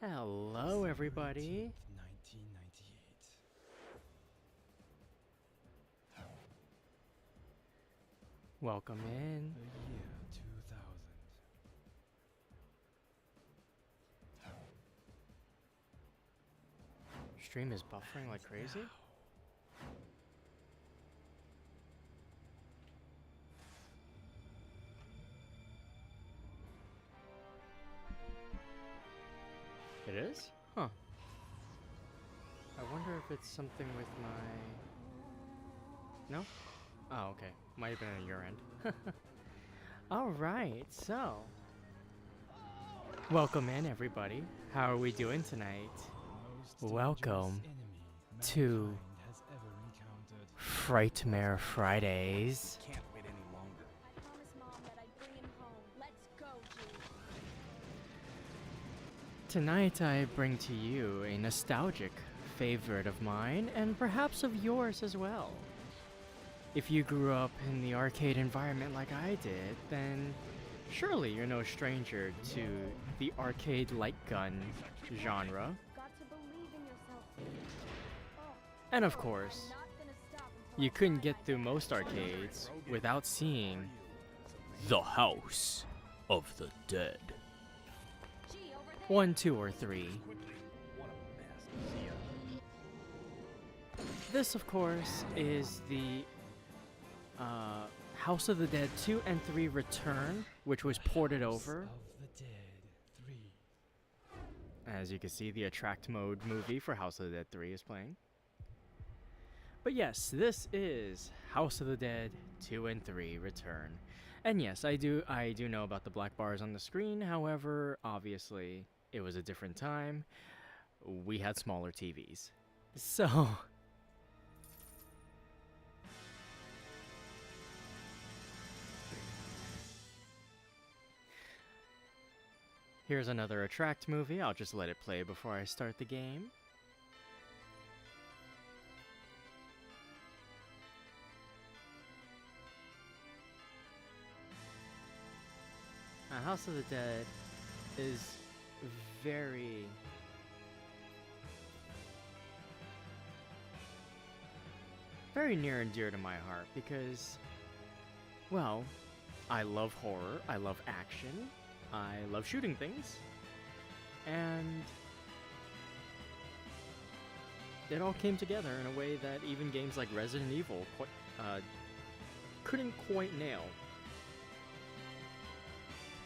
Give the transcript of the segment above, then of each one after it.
Hello, everybody. 1998. Welcome in. The year 2000. Stream is buffering like crazy. It is? Huh. I wonder if it's something with my... No? Oh, okay. Might have been on your end. Alright, so... Welcome in, everybody. How are we doing tonight? Welcome to Frightmare Fridays. Can't wait any longer. I promised Mom that I'd bring him home. Let's go, G. Tonight I bring to you a nostalgic favorite of mine, and perhaps of yours as well. If you grew up in the arcade environment like I did, then surely you're no stranger to the arcade light gun genre. Got to believe in yourself. Oh, And of course, I'm not gonna stop until you I couldn't find get my through dad. most arcades without seeing the House of the Dead. G, over there. 1, 2, or 3. What a mess. See ya. This, of course, is the House of the Dead 2 and 3 Return, which was ported over. Of the Dead 3. As you can see, the Attract Mode movie for House of the Dead 3 is playing. But yes, this is House of the Dead 2 and 3 Return. And yes, I do know about the black bars on the screen. However, obviously, it was a different time. We had smaller TVs. So... Here's another Attract movie. I'll just let it play before I start the game. House of the Dead is very... very near and dear to my heart because, well, I love horror, I love action, I love shooting things, and it all came together in a way that even games like Resident Evil couldn't quite nail.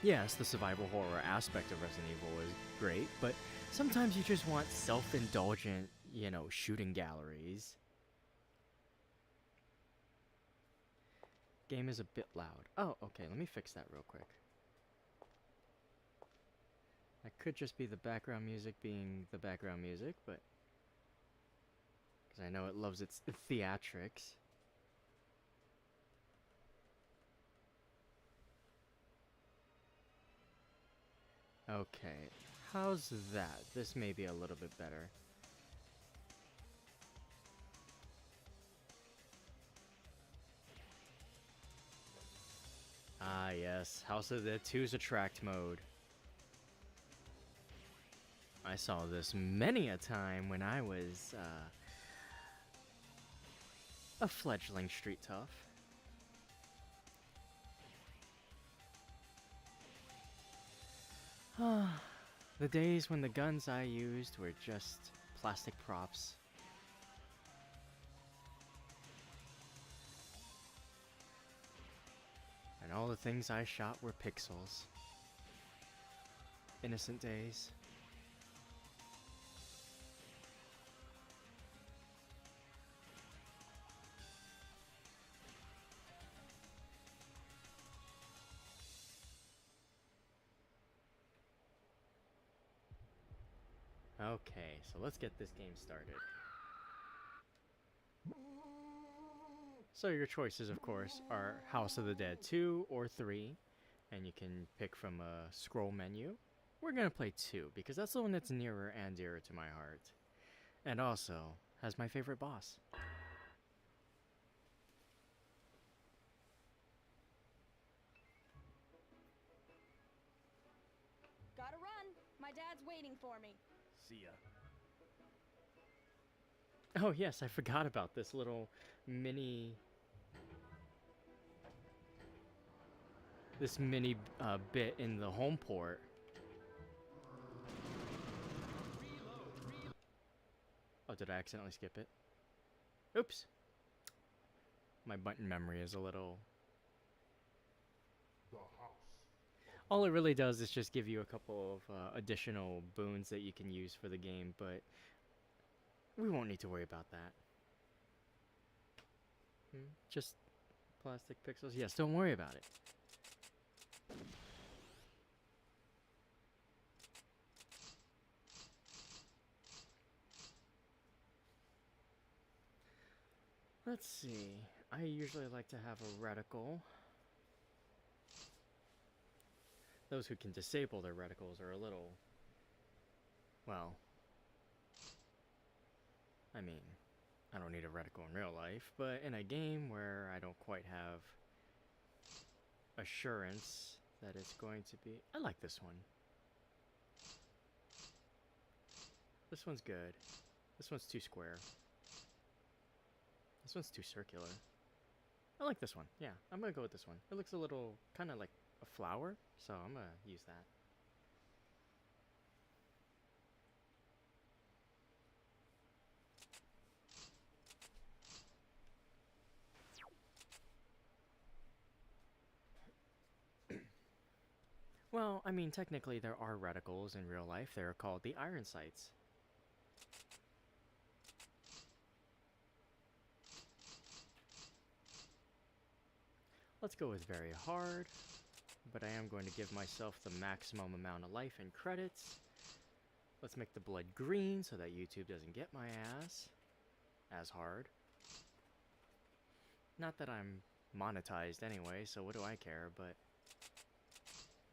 Yes, the survival horror aspect of Resident Evil is great, but sometimes you just want self-indulgent, shooting galleries. Game is a bit loud. Oh, okay, let me fix that real quick. That could just be the background music being the background music, but... because I know it loves its theatrics. Okay, how's that? This may be a little bit better. Ah yes, House of the 2's Attract Mode. I saw this many a time when I was a fledgling street tough. The days when the guns I used were just plastic props. And all the things I shot were pixels. Innocent days. Okay, so let's get this game started. So your choices, of course, are House of the Dead 2 or 3, and you can pick from a scroll menu. We're gonna play 2 because that's the one that's nearer and dearer to my heart, and also has my favorite boss. Gotta run. My dad's waiting for me. See ya. Oh yes, I forgot about this little mini bit in the home port. Oh, did I accidentally skip it? Oops. My button memory is a little... All it really does is just give you a couple of additional boons that you can use for the game, but we won't need to worry about that. Just plastic pixels? Yes, don't worry about it. Let's see. I usually like to have a reticle. Those who can disable their reticles are a little... well... I mean, I don't need a reticle in real life, but in a game where I don't quite have assurance that it's going to be... I like this one. This one's good. This one's too square. This one's too circular. I like this one. Yeah, I'm gonna go with this one. It looks a little kind of like a flower, so I'm gonna use that. Well, I mean, technically there are reticles in real life. They're called the iron sights. Let's go with very hard, but I am going to give myself the maximum amount of life and credits. Let's make the blood green so that YouTube doesn't get my ass as hard. Not that I'm monetized anyway, so what do I care, but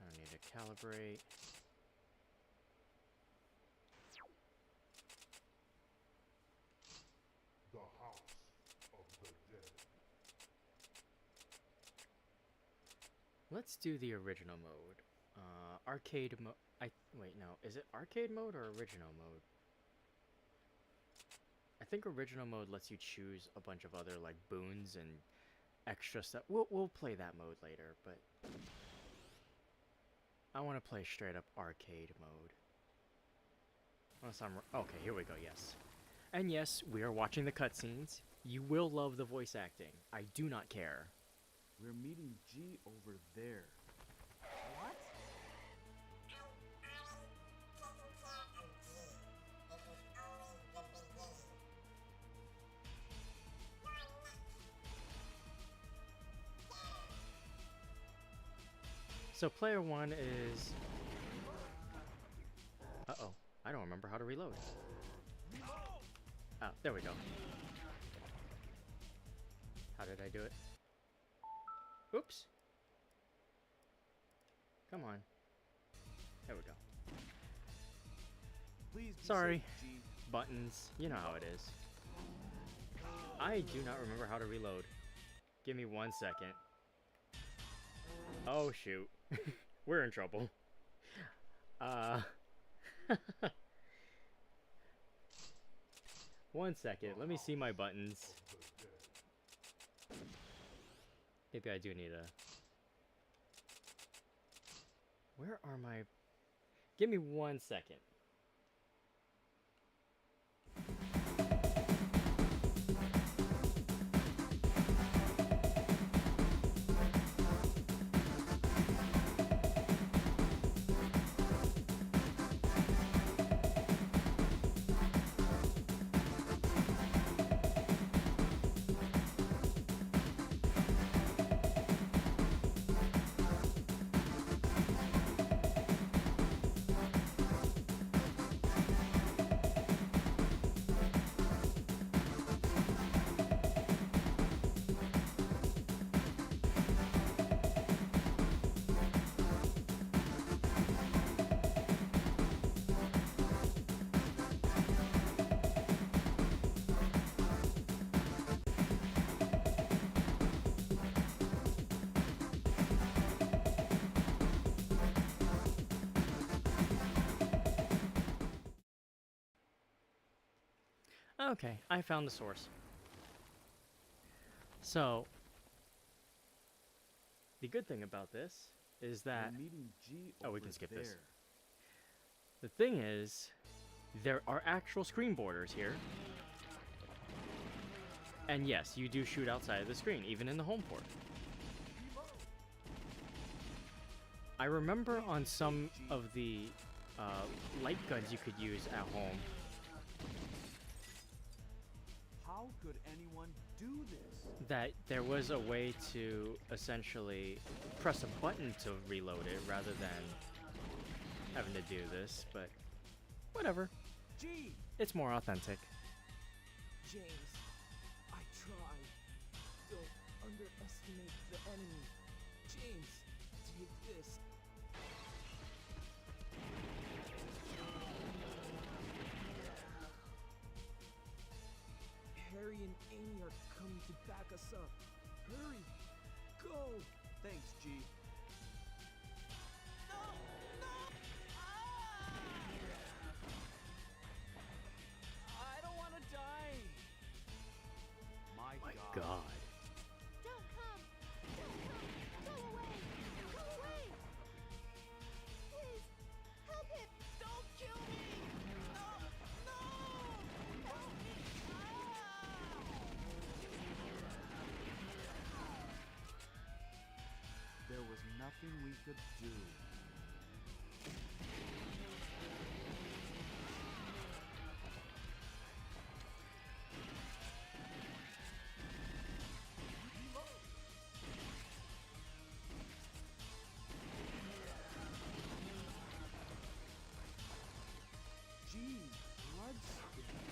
I don't need to calibrate. The House of the Dead. Let's do the original mode. Arcade mode. Wait, no. Is it arcade mode or original mode? I think original mode lets you choose a bunch of other like boons and extra stuff. We'll play that mode later, but I want to play straight up arcade mode. Unless I'm okay. Here we go. Yes, and yes, we are watching the cutscenes. You will love the voice acting. I do not care. We're meeting G over there. What? So player one is... Uh-oh. I don't remember how to reload. Oh, there we go. How did I do it? Oops. Come on. There we go. Please be Sorry. safe, G. Buttons. You know how it is. I do not remember how to reload. Give me 1 second. Oh, shoot. We're in trouble. 1 second. Let me see my buttons. Maybe I do need a... Where are my... Give me 1 second. Okay, I found the source. So, the good thing about this is that We're meeting G oh, over we can skip there. this. The thing is, there are actual screen borders here. And yes, you do shoot outside of the screen, even in the home port. I remember on some of the light guns you could use at home. How could anyone do this? That there was a way to essentially press a button to reload it rather than having to do this, but whatever. G! It's more authentic. James, I tried. Don't underestimate the enemy. James, take this. Harry and Amy are coming to back us up. Hurry! Go! Thanks, G. I don't want to die! My God. God. Don't come! Don't come! Go away! Go away! Please! Help him! Don't kill me! No! No! Help me! There was nothing we could do. G, blood spirits.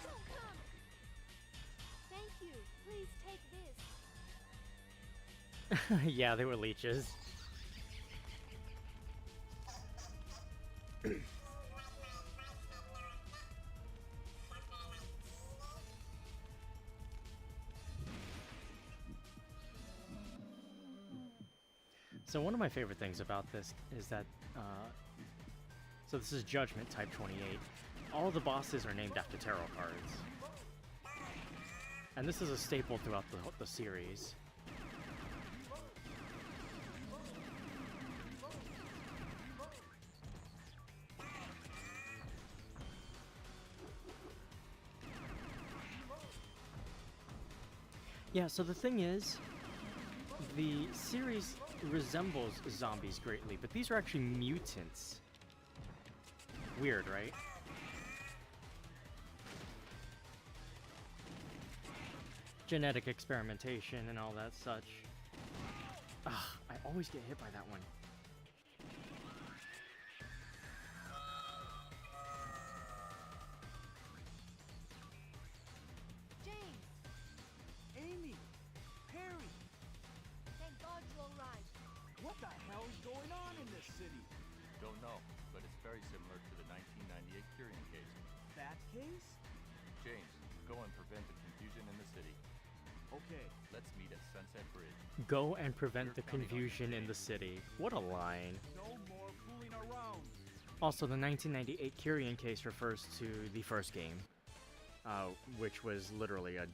Don't come! Thank you. Please take this. Yeah, they were leeches. So one of my favorite things about this is that, so this is Judgment Type 28. All the bosses are named after tarot cards. And this is a staple throughout the series. Yeah, so the thing is, the series resembles zombies greatly, but these are actually mutants. Weird, right? Genetic experimentation and all that such. Ugh, I always get hit by that one. James! Amy! Harry! Thank God you arrived. What the hell is going on in this city? Don't know, but it's very similar to the 1998 Kyrian case. That case? James, go and prevent the confusion in the city. Okay. Let's meet at Sunset Bridge. Go and prevent the confusion in the city. What a line. No more fooling around. Also, the 1998 Kyrian case refers to the first game, which was literally a,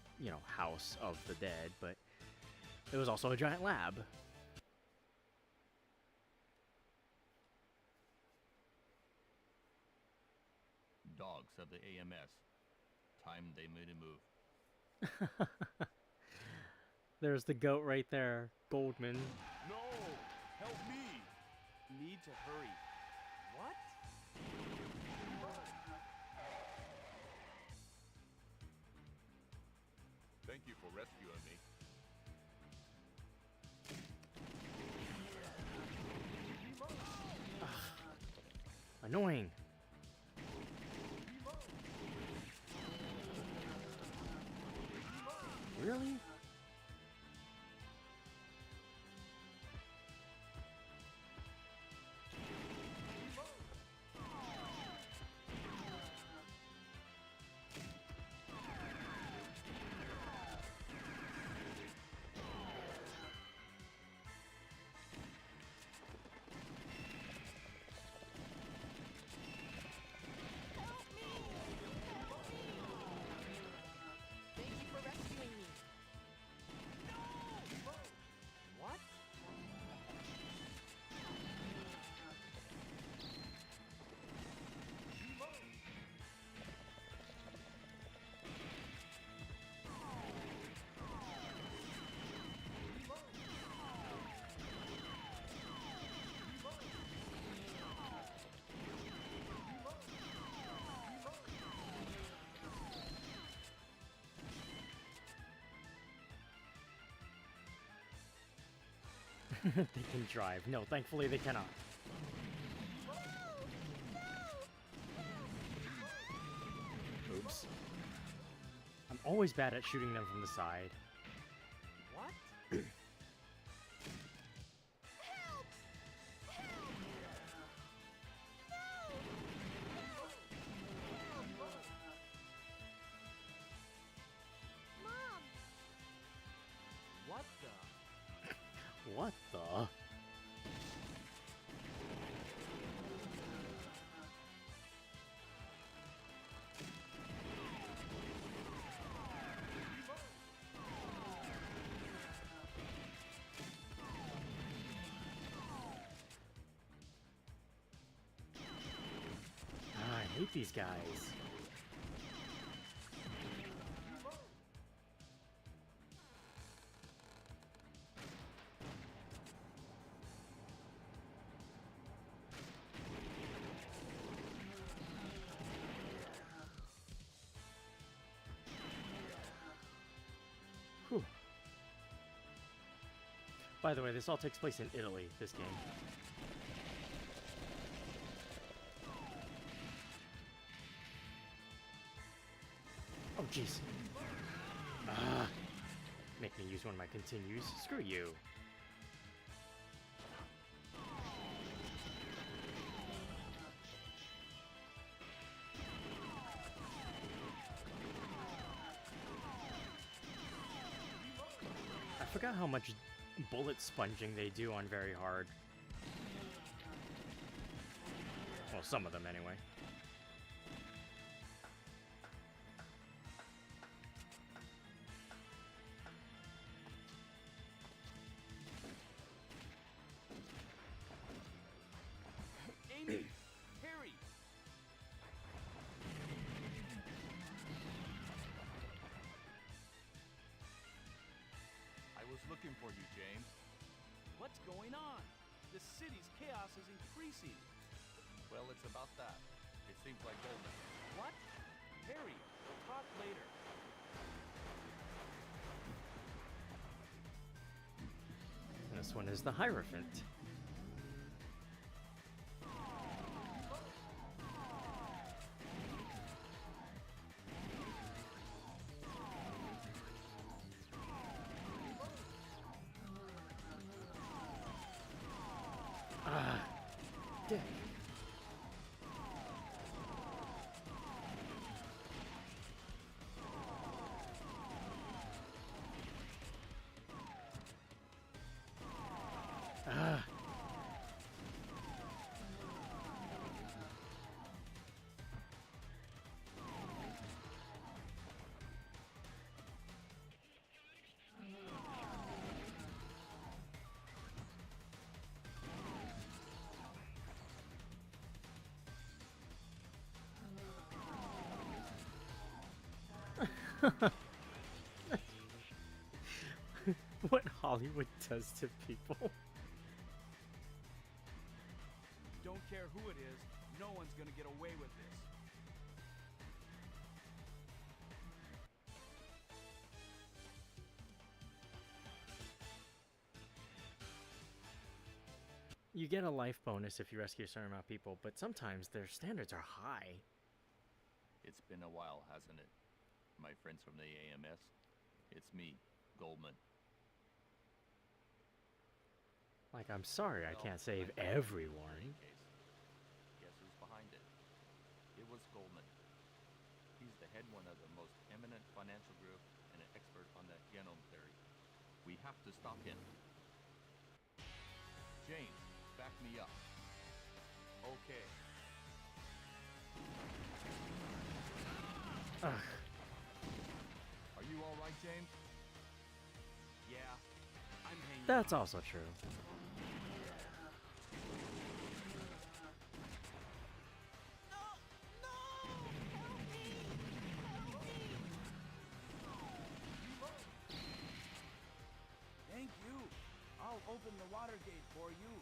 house of the dead, but it was also a giant lab. Dogs of the AMS. Time they made a move. There's the goat right there, Goldman. No! Help me! need to hurry. What? Thank you for rescuing me. Annoying. Really? Help me! Help me! Thank you for rescuing me. What? They can drive. No, thankfully they cannot. Oops. I'm always bad at shooting them from the side. What? Help! Help! No! Mom! What the? What the? I hate these guys. Whew. By the way, this all takes place in Italy, this game. Oh, jeez. Ah. Make me use one of my continues. Screw you. I forgot how much bullet sponging they do on very hard. Well, some of them anyway. Amy! Harry! I was looking for you, James. What's going on? The city's chaos is increasing. Well, it's about that. It seems like Goldman. What? Harry, we'll talk later. This one is the Hierophant. Ah, dick. Ah. What Hollywood does to people. who it is, no one's gonna get away with this. You get a life bonus if you rescue a certain amount of people, but sometimes their standards are high. It's been a while, hasn't it? My friends from the AMS. It's me, Goldman. Like, I'm sorry I Well, can't save I found a everyone. case. Guess who's behind it? It was Goldman. He's the head one of the most eminent financial group and an expert on the genome theory. We have to stop him. James, back me up. Okay. Ugh. Are you all right, James? Yeah, I'm hanging That's on. also true. No! No! Help me! Help me! Thank you. I'll open the water gate for you.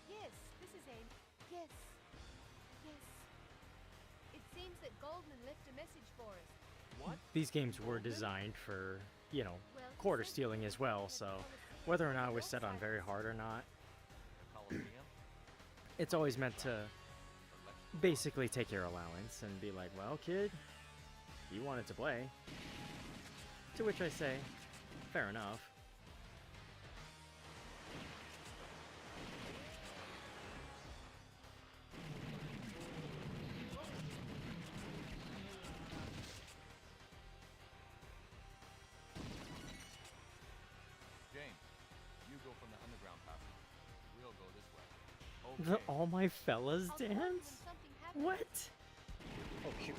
Yes, this is Aim. Yes. Yes. It seems that Goldman left a message for us. What? These games were designed for, you know, Well, he quarter said stealing as well, he so had policy whether or on not it the was set on outside. very hard or not, Coliseum? it's always meant to Or Lex- basically take your allowance and be like, well, kid, you wanted to play. To which I say, fair enough. James, you go from the underground passage. We'll go this way. The All My Fellas I'll call you when dance? something happens. What? Oh, shoot.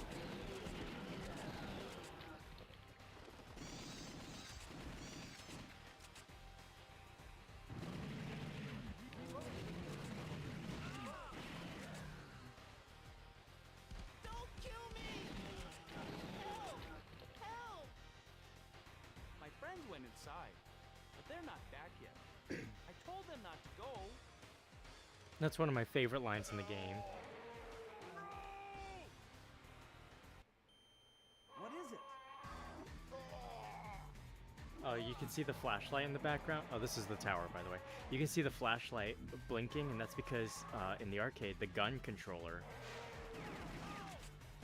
Don't kill me! Help! Help! My friends went inside, but they're not back yet. I told them not to go. That's one of my favorite lines in the game. What is it? Oh, you can see the flashlight in the background. Oh, this is the tower, by the way. You can see the flashlight blinking, and that's because in the arcade, the gun controller.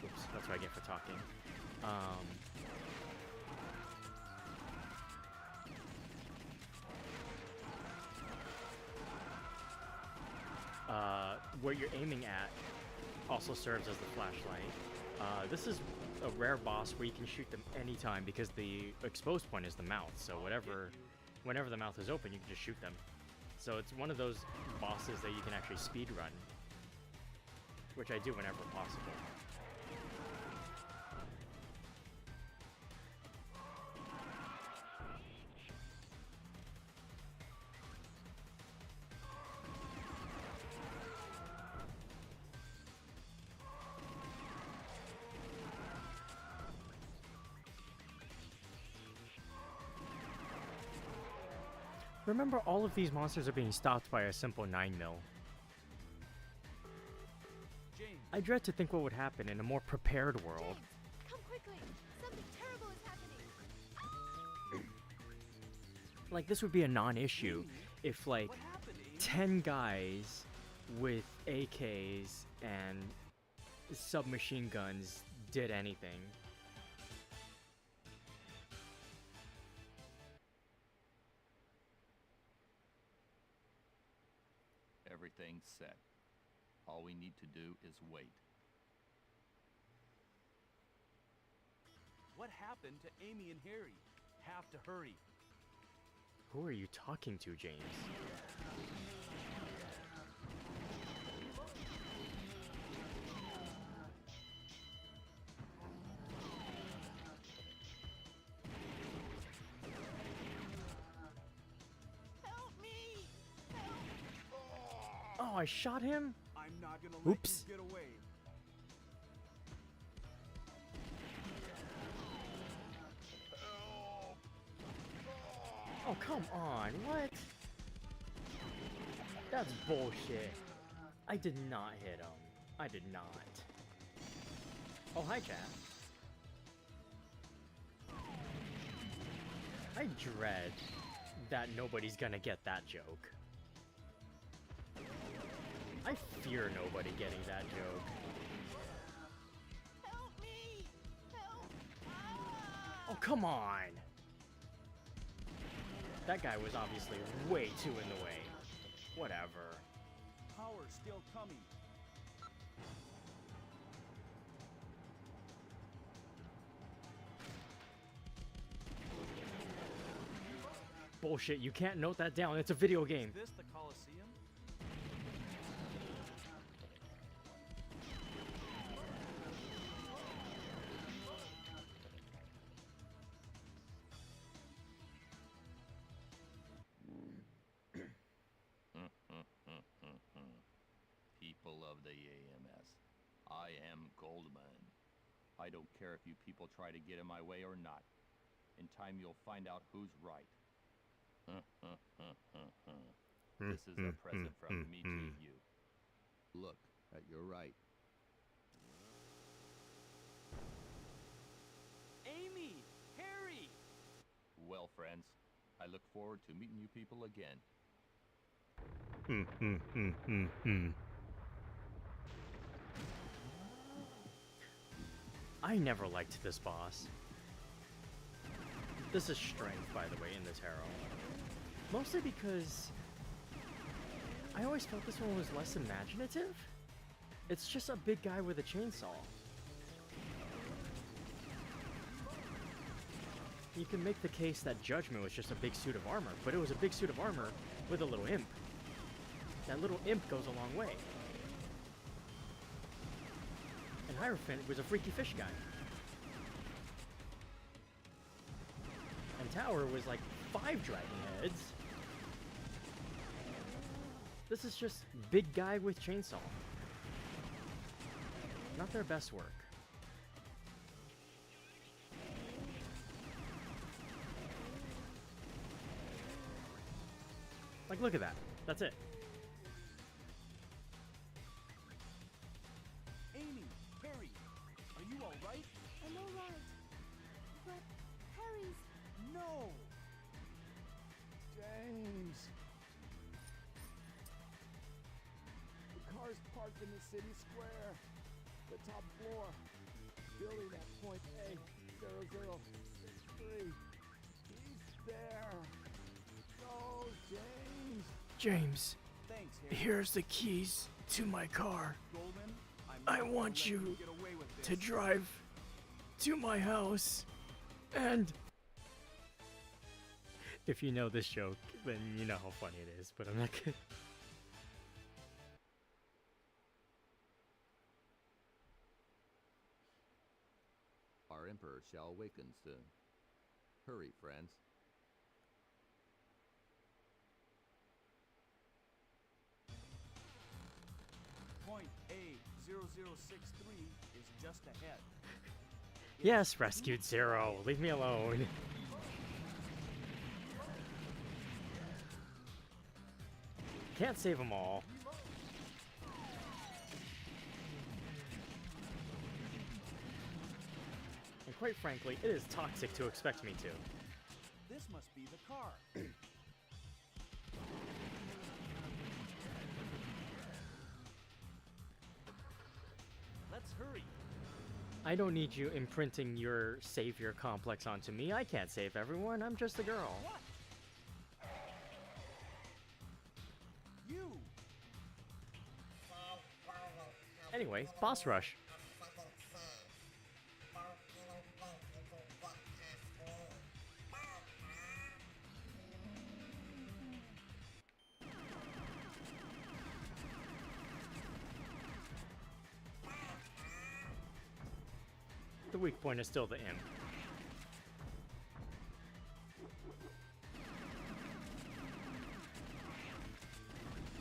Oops, that's what I get for talking. Where you're aiming at also serves as the flashlight. This is a rare boss where you can shoot them anytime because the exposed point is the mouth. So whenever the mouth is open, you can just shoot them. So it's one of those bosses that you can actually speed run, which I do whenever possible. Remember, all of these monsters are being stopped by a simple 9mm. James, I dread to think what would happen in a more prepared world. James, come quickly! Something terrible is happening! Like, this would be a non-issue if, like, what happened, Amy? 10 guys with AKs and submachine guns did anything. Everything's set. All we need to do is wait. What happened to Amy and Harry? Have to hurry. Who are you talking to, James? Oh, I shot him? I'm not gonna let Oops. you get away. Oh, come on. What? That's bullshit. I did not hit him. I did not. Oh, hi, chat. I dread that nobody's gonna get that joke. I fear nobody getting that joke. Help me! Help! Ah! Oh, come on! That guy was obviously way too in the way. Whatever. Power's still coming. Bullshit, you can't note that down. It's a video game. Is this the Coliseum? People of the AMS, I am Goldman. I don't care if you people try to get in my way or not. In time you'll find out who's right. This is a present from me to you. Look at your right. Amy! Harry! Well, friends, I look forward to meeting you people again. I never liked this boss. This is strength, by the way, in the tarot. Mostly because I always felt this one was less imaginative. It's just a big guy with a chainsaw. You can make the case that Judgment was just a big suit of armor, but it was a big suit of armor with a little imp. That little imp goes a long way. And Hierophant was a freaky fish guy. And Tower was like 5 dragon heads. This is just big guy with chainsaw. Not their best work. Like, look at that. That's it. Amy! Harry! Are you alright? I'm alright. But Harry's... No! James. The car's parked in the city square. The top floor. Building at point A0063. He's there. Go, James. James, Thanks, Harry. here's the keys to my car. Goldman, I'm I not gonna want let you get away with to this. drive to my house. And if you know this joke, then you know how funny it is, but I'm not gonna. Our Emperor shall awaken soon. Hurry, friends. Point A0063 is just ahead. Yes, rescued Zero. Leave me alone. Can't save them all. And quite frankly, it is toxic to expect me to. This must be the car. Let's hurry. I don't need you imprinting your savior complex onto me. I can't save everyone. I'm just a girl. What? You! Anyway, boss rush. The weak point is still the imp.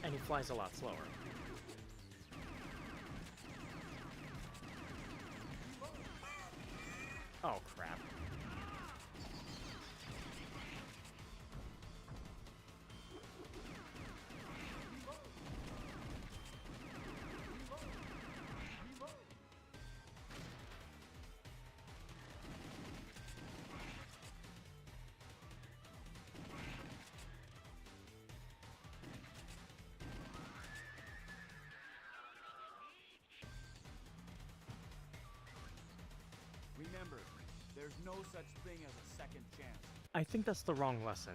And he flies a lot slower. Oh, crap. Remember, there's no such thing as a second chance. I think that's the wrong lesson.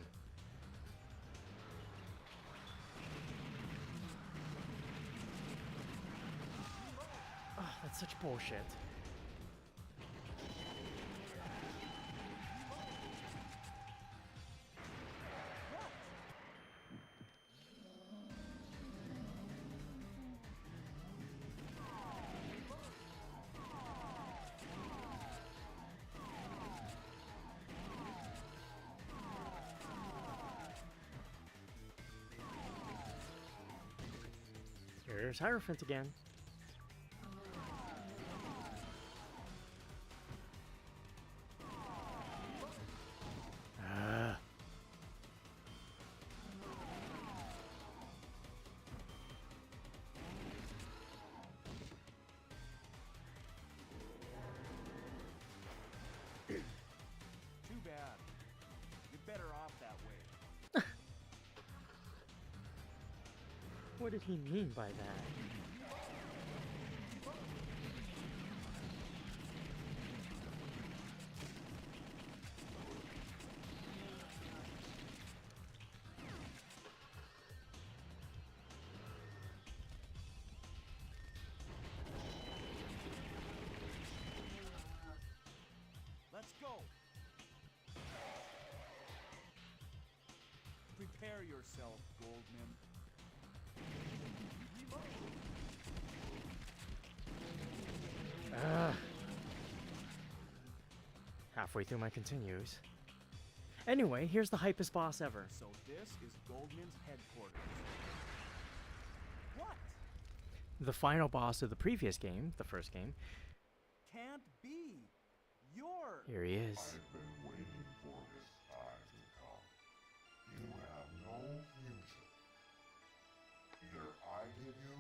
Ugh, that's such bullshit. Here's Hierophant again. Too bad. You're better off that way. What did he mean by that? Let's go. Prepare yourself, Goldman. Halfway through my continues. Anyway, here's the hypest boss ever. So this is Goldman's headquarters. What? The final boss of the previous game, the first game. Can't be. You're... Here he is. I've been waiting for this time to come. You have no future. Either I get you,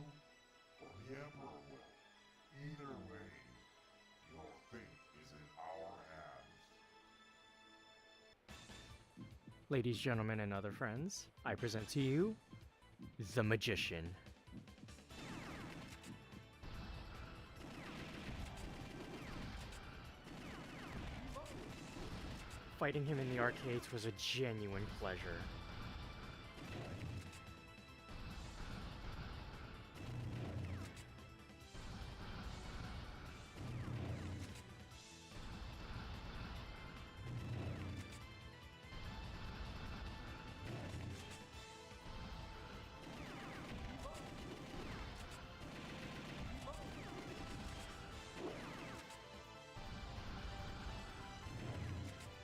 or the Emperor will. Either way, your fate is in our hands. Ladies, gentlemen, and other friends, I present to you the Magician. Fighting him in the arcades was a genuine pleasure.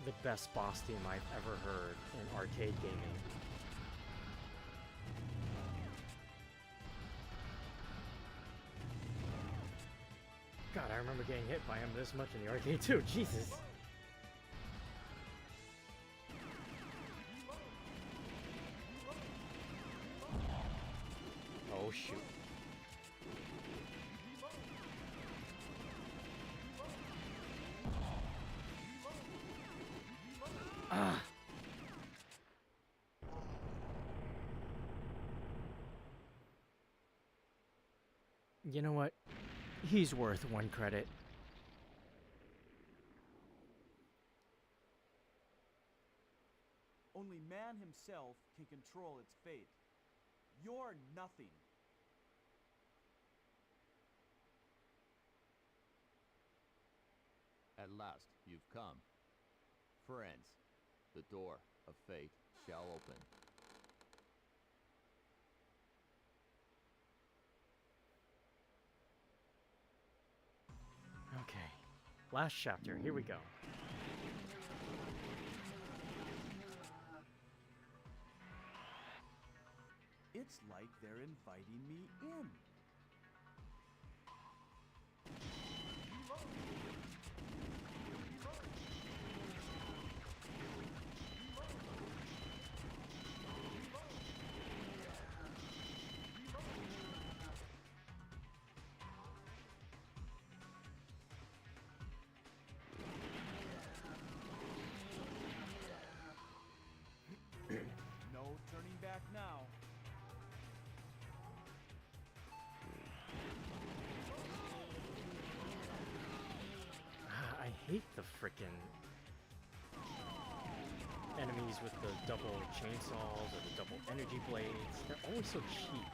The best boss theme I've ever heard in arcade gaming. God, I remember getting hit by him this much in the arcade too. Jesus. Oh shoot. Ah. You know what? He's worth one credit. Only man himself can control its fate. You're nothing. At last, you've come. Friends, the door of fate shall open. Okay. Last chapter. Here we go. It's like they're inviting me in. back now. I hate the frickin' enemies with the double chainsaws or the double energy blades. They're always so cheap.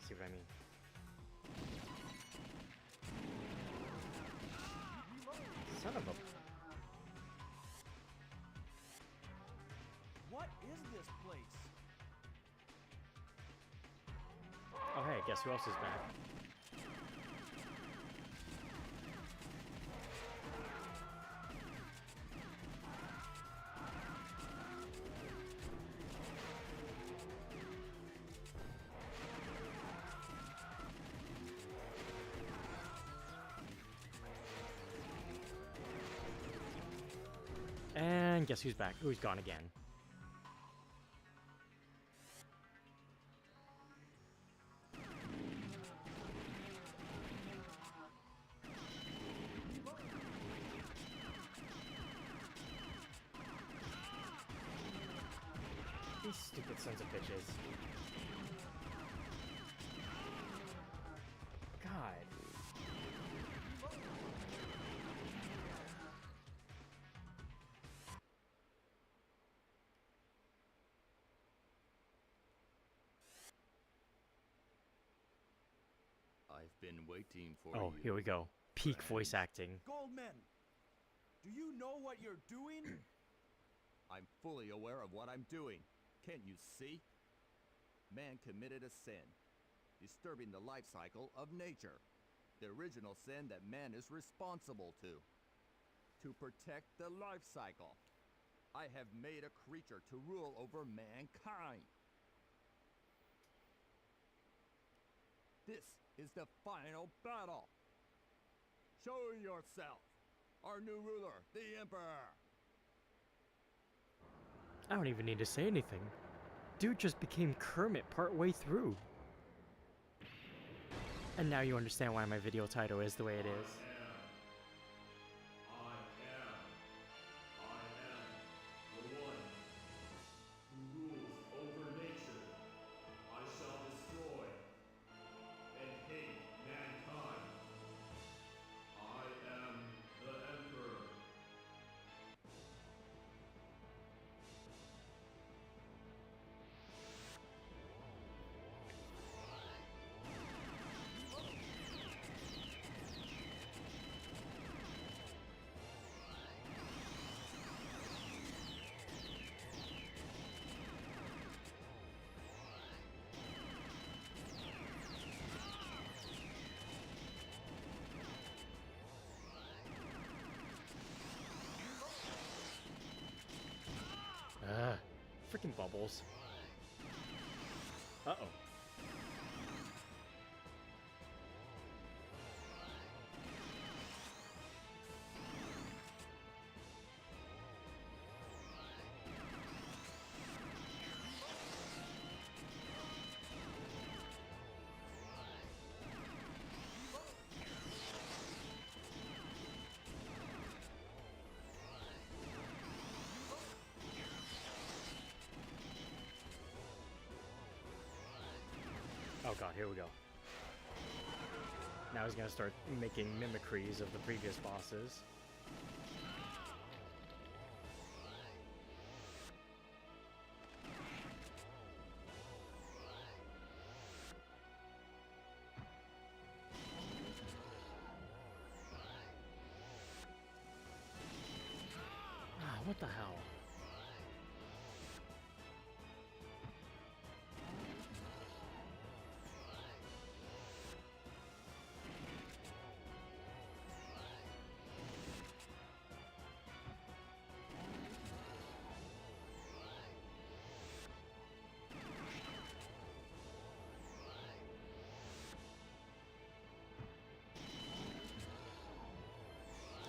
See what I mean? Son of a... What is this place? Oh hey, guess who else is back? And guess who's back? Who's gone again? These stupid sons of bitches. God. I've been waiting for Oh, you. here we go. Peak voice acting. Goldman, do you know what you're doing? I'm fully aware of what I'm doing. Can't you see? Man committed a sin, disturbing the life cycle of nature. The original sin that man is responsible to. To protect the life cycle, I have made a creature to rule over mankind. This is the final battle. Show yourself, our new ruler, the Emperor. I don't even need to say anything. Dude just became Kermit partway through. And now you understand why my video title is the way it is. I am the one who rules over nature. I shall destroy and hate mankind. I am the Emperor. Freaking bubbles. Uh-oh. Oh god, here we go. Now he's gonna start making mimicries of the previous bosses. Ah, what the hell?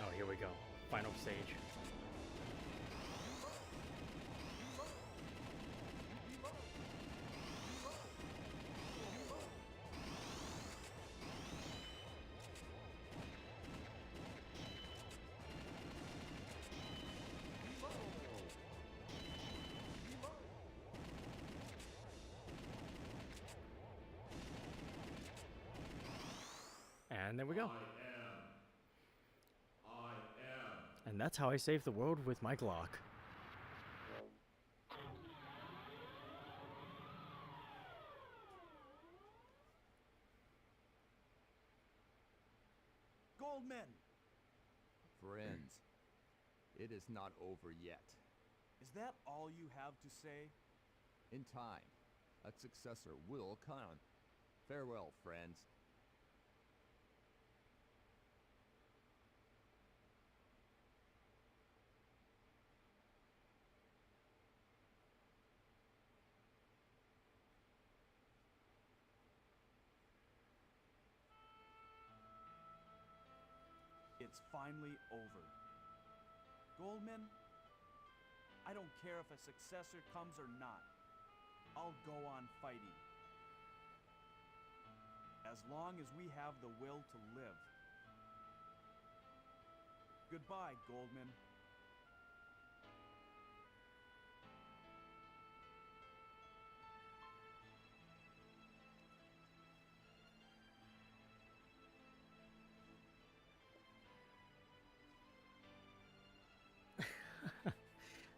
Oh, here we go. Final stage. And there we go. I am. And that's how I save the world with my Glock. Goldman, Friends, it is not over yet. is that all you have to say? In time, a successor will come. Farewell, friends. It's finally over. Goldman, I don't care if a successor comes or not. I'll go on fighting. As long as we have the will to live. Goodbye, Goldman.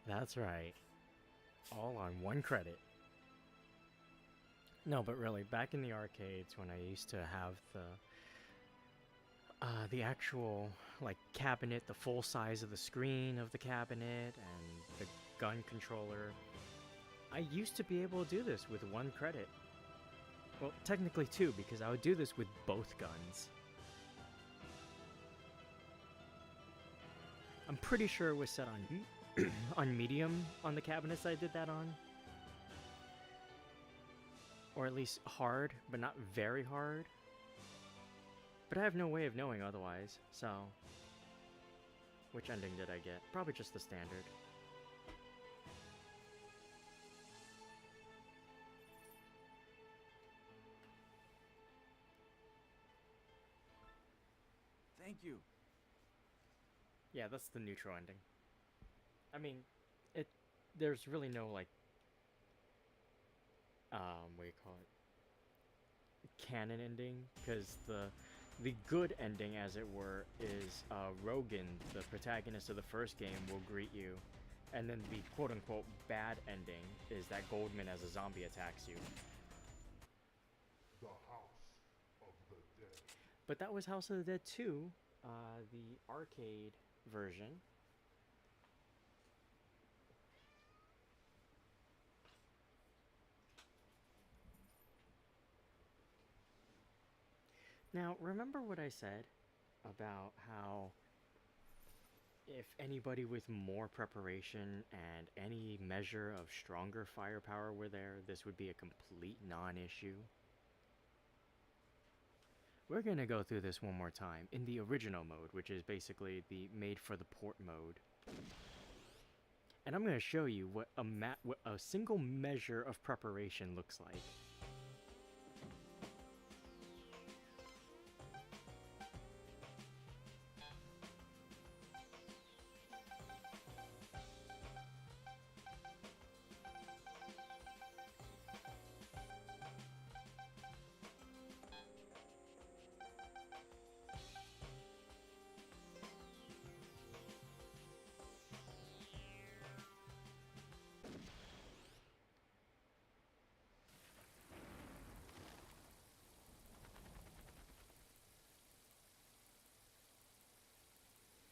That's right. All on one credit. No, but really, back in the arcades when I used to have the actual like cabinet, the full size of the screen of the cabinet and the gun controller, I used to be able to do this with one credit. Well, technically two, because I would do this with both guns. I'm pretty sure it was set on on medium on the cabinets I did that on. Or at least hard, but not very hard. But I have no way of knowing otherwise, so... Which ending did I get? Probably just the standard. Thank you. Yeah, that's the neutral ending. I mean, there's really no, like, what do you call it? Canon ending, because the good ending, as it were, is Rogan, the protagonist of the first game, will greet you, and then the quote-unquote bad ending is that Goldman as a zombie attacks you. The House of the Dead. But that was House of the Dead 2, the arcade version. Now, remember what I said about how if anybody with more preparation and any measure of stronger firepower were there, this would be a complete non-issue? We're gonna go through this one more time in the original mode, which is basically the made for the port mode. And I'm gonna show you what a single measure of preparation looks like.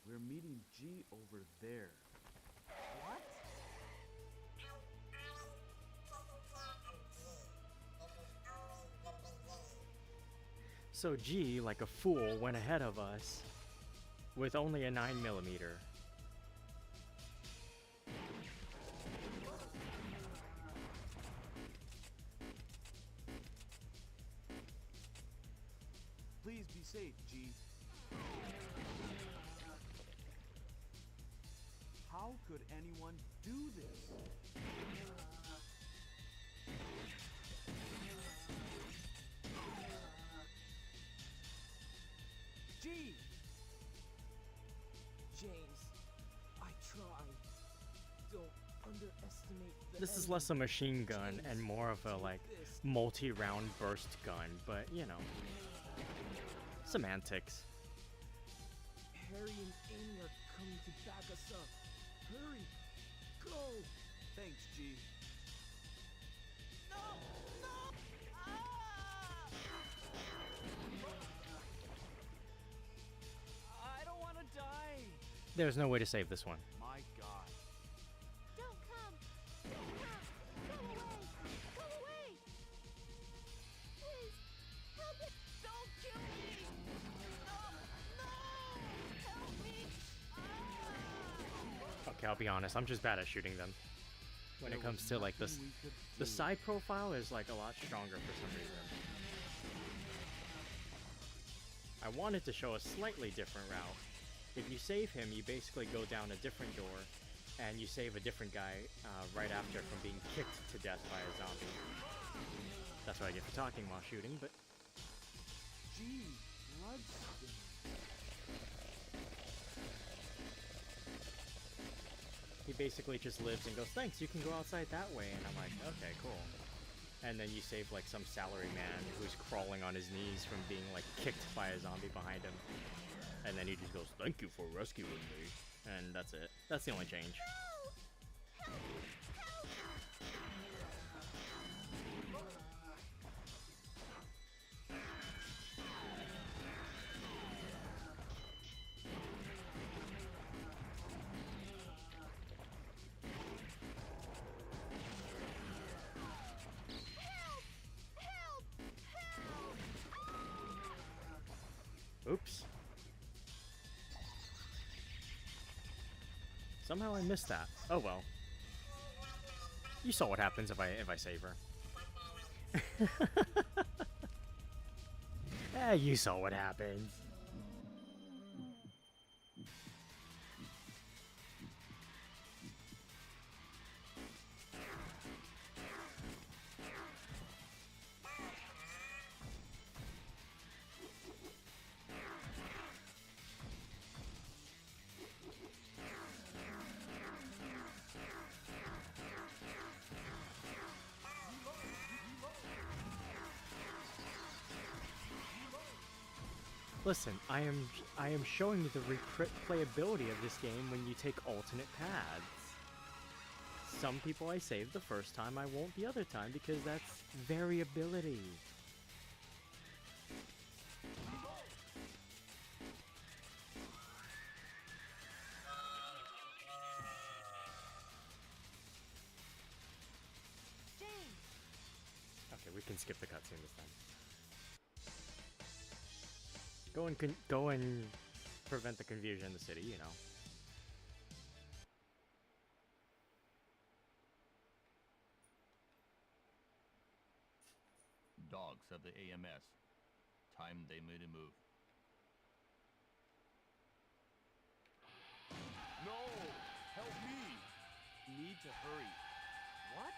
We're meeting G over there. What? So G, like a fool, went ahead of us with only a 9mm. Please be safe, G. How could anyone do this? G! James, I tried. Don't underestimate the This is enemy. less a machine gun and more of a, Take like, this. multi-round burst gun, but, you know. Semantics. Harry and Amy are coming to back us up. Hurry! Go! Thanks, G. No! No! Ah! I don't want to die. There's no way to save this one. My God. Don't come! Don't come! Go away! Go away! Please! Help it! Don't kill me! No! No! Help me! Ah! Okay, I'll be honest. I'm just bad at shooting them. When it comes to like this, the side profile is like a lot stronger for some reason. I wanted to show a slightly different route. If you save him, you basically go down a different door, and you save a different guy right after from being kicked to death by a zombie. That's what I get for talking while shooting, but G. Bloodstain. he basically just lives and goes, thanks, you can go outside that way, and I'm like, okay, cool. And then you save like some salary man who's crawling on his knees from being like kicked by a zombie behind him. And then he just goes, thank you for rescuing me. And that's it. That's the only change. Help! Help! Help! Help! Oops. Somehow I missed that. Oh well. You saw what happens if I save her. You saw what happens. Listen, I am showing you the replayability of this game when you take alternate paths. Some people I save the first time, I won't the other time because that's variability. James! Okay, we can skip the cutscene this time. Go and prevent the confusion in the city, you know. Dogs of the AMS. Time they made a move. No! Help me! Need to hurry. What?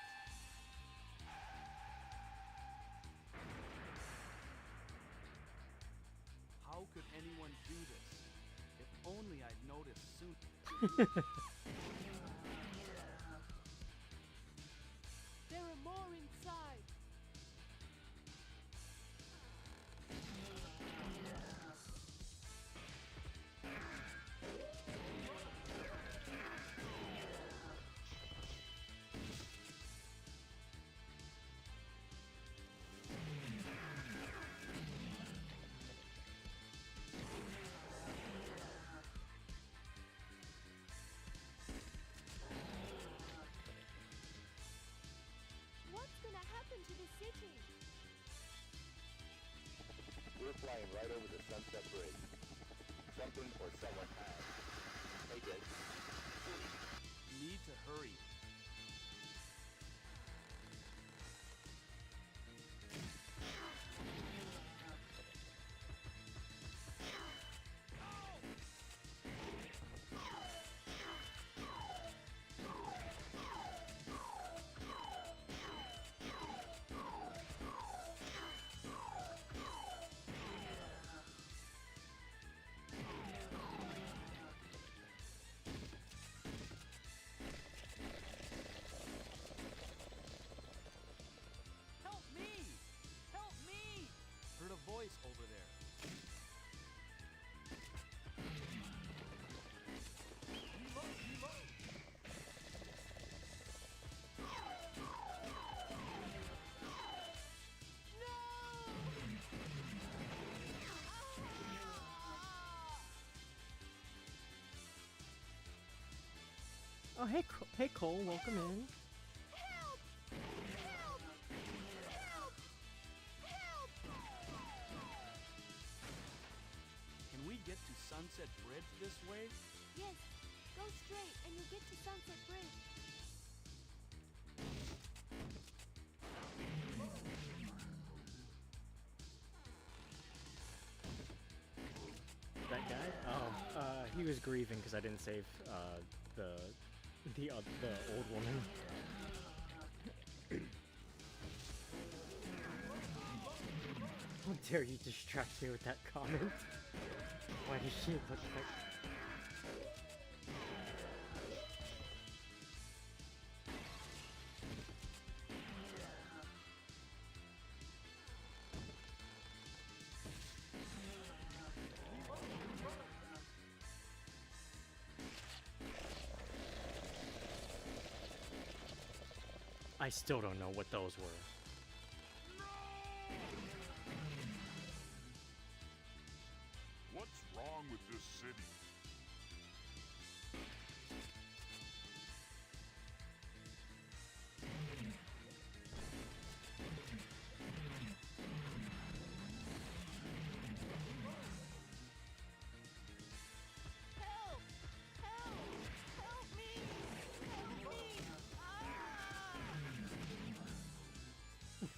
How could anyone do this? If only I'd noticed soon. There are more inside! What's gonna happen to the city? We're flying right over the Sunset Bridge. Something or someone has. Hey, Jake. Need to hurry. Oh, hey, hey Cole, welcome in. Help! Help! Help! Help! Can we get to Sunset Bridge this way? Yes, go straight and you'll get to Sunset Bridge. That guy? Oh, he was grieving because I didn't save the old woman. How dare you distract me with that comment? Why does she look like... I still don't know what those were. What's wrong with this city? Help! Help! Help me! Help me! Ah!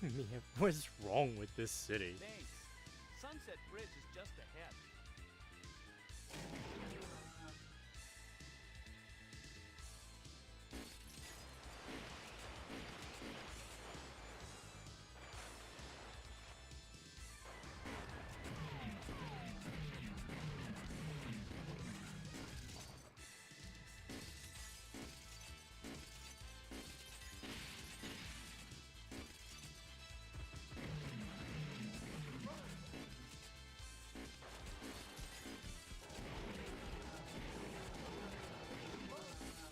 Mia, what's wrong with this city? Thanks. Sunset Bridge is just ahead.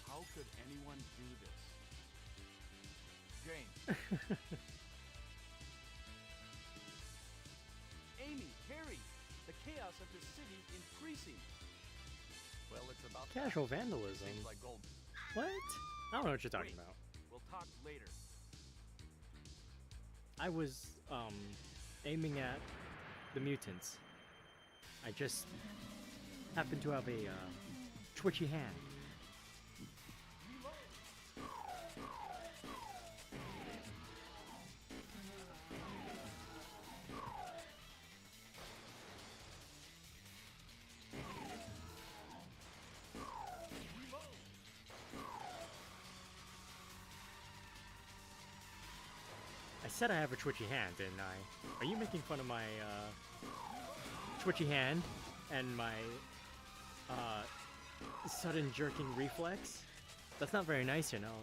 How could anyone do this? James, Amy, Harry, the chaos of the city increasing. well, it's about Casual that. vandalism. Seems like gold. What? I don't know what you're talking Wait. about. We'll talk later. I was, aiming at the mutants. I just happen to have a, twitchy hand. I said I have a twitchy hand, didn't I? Are you making fun of my, twitchy hand and my, sudden jerking reflex? That's not very nice, you know.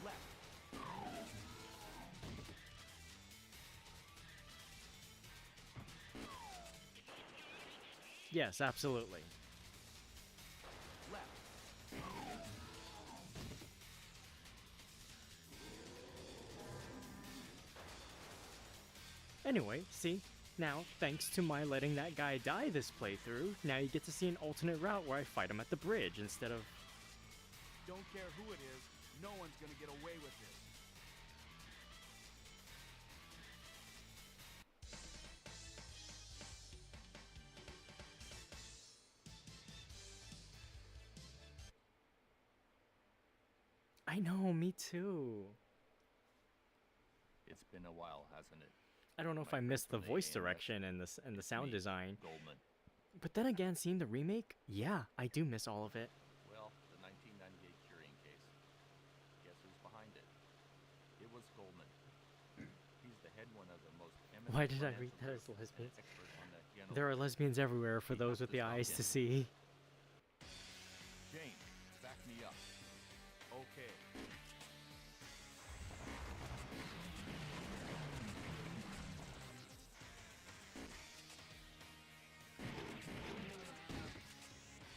Left. Yes, absolutely. Left. Anyway, see? Now, thanks to my letting that guy die this playthrough, now you get to see an alternate route where I fight him at the bridge instead of... Don't care who it is, no one's gonna get away with this. I know, me too. It's been a while, hasn't it? I don't know if My I friend missed the from the voice AMS. direction and the It's sound me, design. Goldman. But then again, seeing the remake, yeah, I do miss all of it. Well, the 1998 curing case. Guess who's behind it? It was Goldman. He's the head one of the most eminent Why did I financial read that as group and lesbians? expert on the Yano There are lesbians everywhere for He those has with the to stop eyes him. to see. James, back me up. Okay.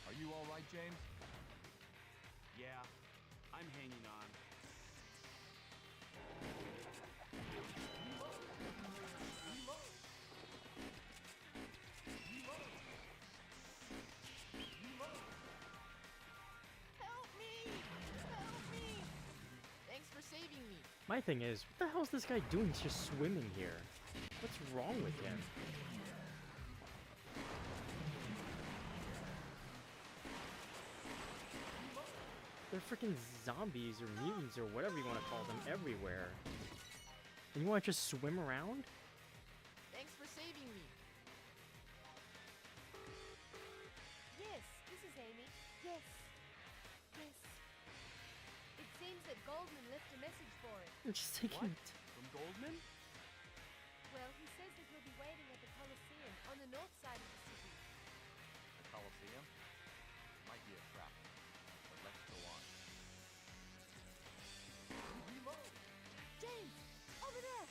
Are you all right, James? Yeah, I'm hanging on. My thing is, what the hell is this guy doing just swimming here? What's wrong with him? They're freaking zombies or mutants or whatever you want to call them everywhere. And you want to just swim around? Thanks for saving me. Yes, this is Amy. Yes. Yes. It seems that Goldman left a message for it. I'm just taking it. From Goldman? Well, he says that he'll be waiting at the Coliseum on the north side of the city. The Coliseum? Might be a trap. But let's go on. James! Over there!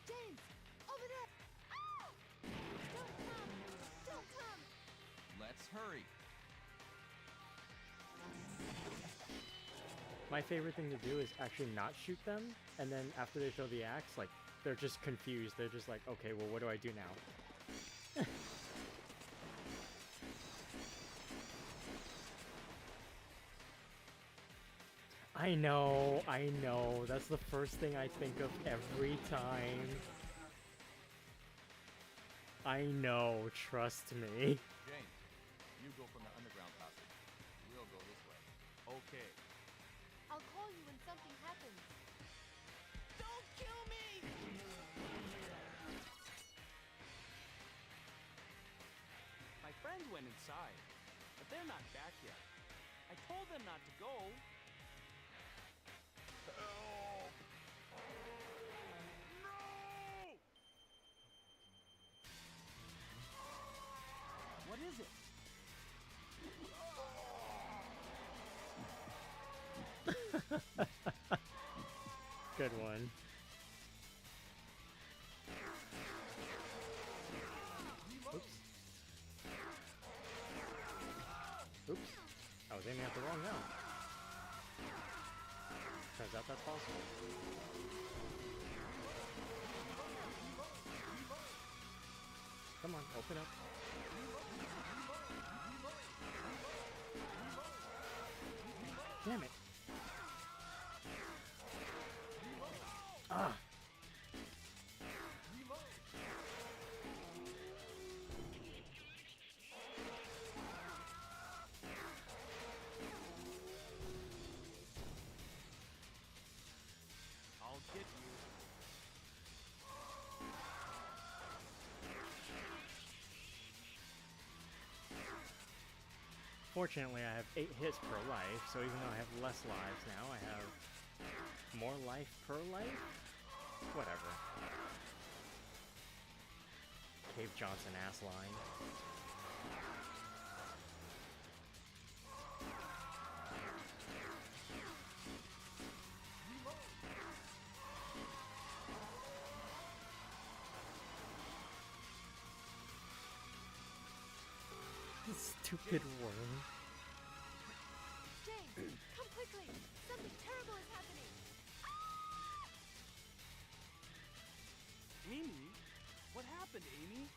James! Over there! Ah! Don't come! Don't come! Let's hurry. My favorite thing to do is actually not shoot them, and then after they throw the axe, like, they're just confused. They're just like, okay, well, what do I do now? I know. That's the first thing I think of every time. I know, trust me. James, you go from the underground passage. We'll go this way. Okay. I'll call you when something happens. Don't kill me! My friends went inside, but they're not back yet. I told them not to go. Help! No! What is it? Good one. Oops. Oops. I was aiming at the wrong now. Turns out that's possible. Come on, open up. Damn it. Ah. I'll get you. Fortunately, I have 8 hits per life, so even though I have less lives now, I have more life per life? Whatever. Cave Johnson ass line. Stupid worm. James, come quickly! Something terrible is happening! Amy? What happened, Amy?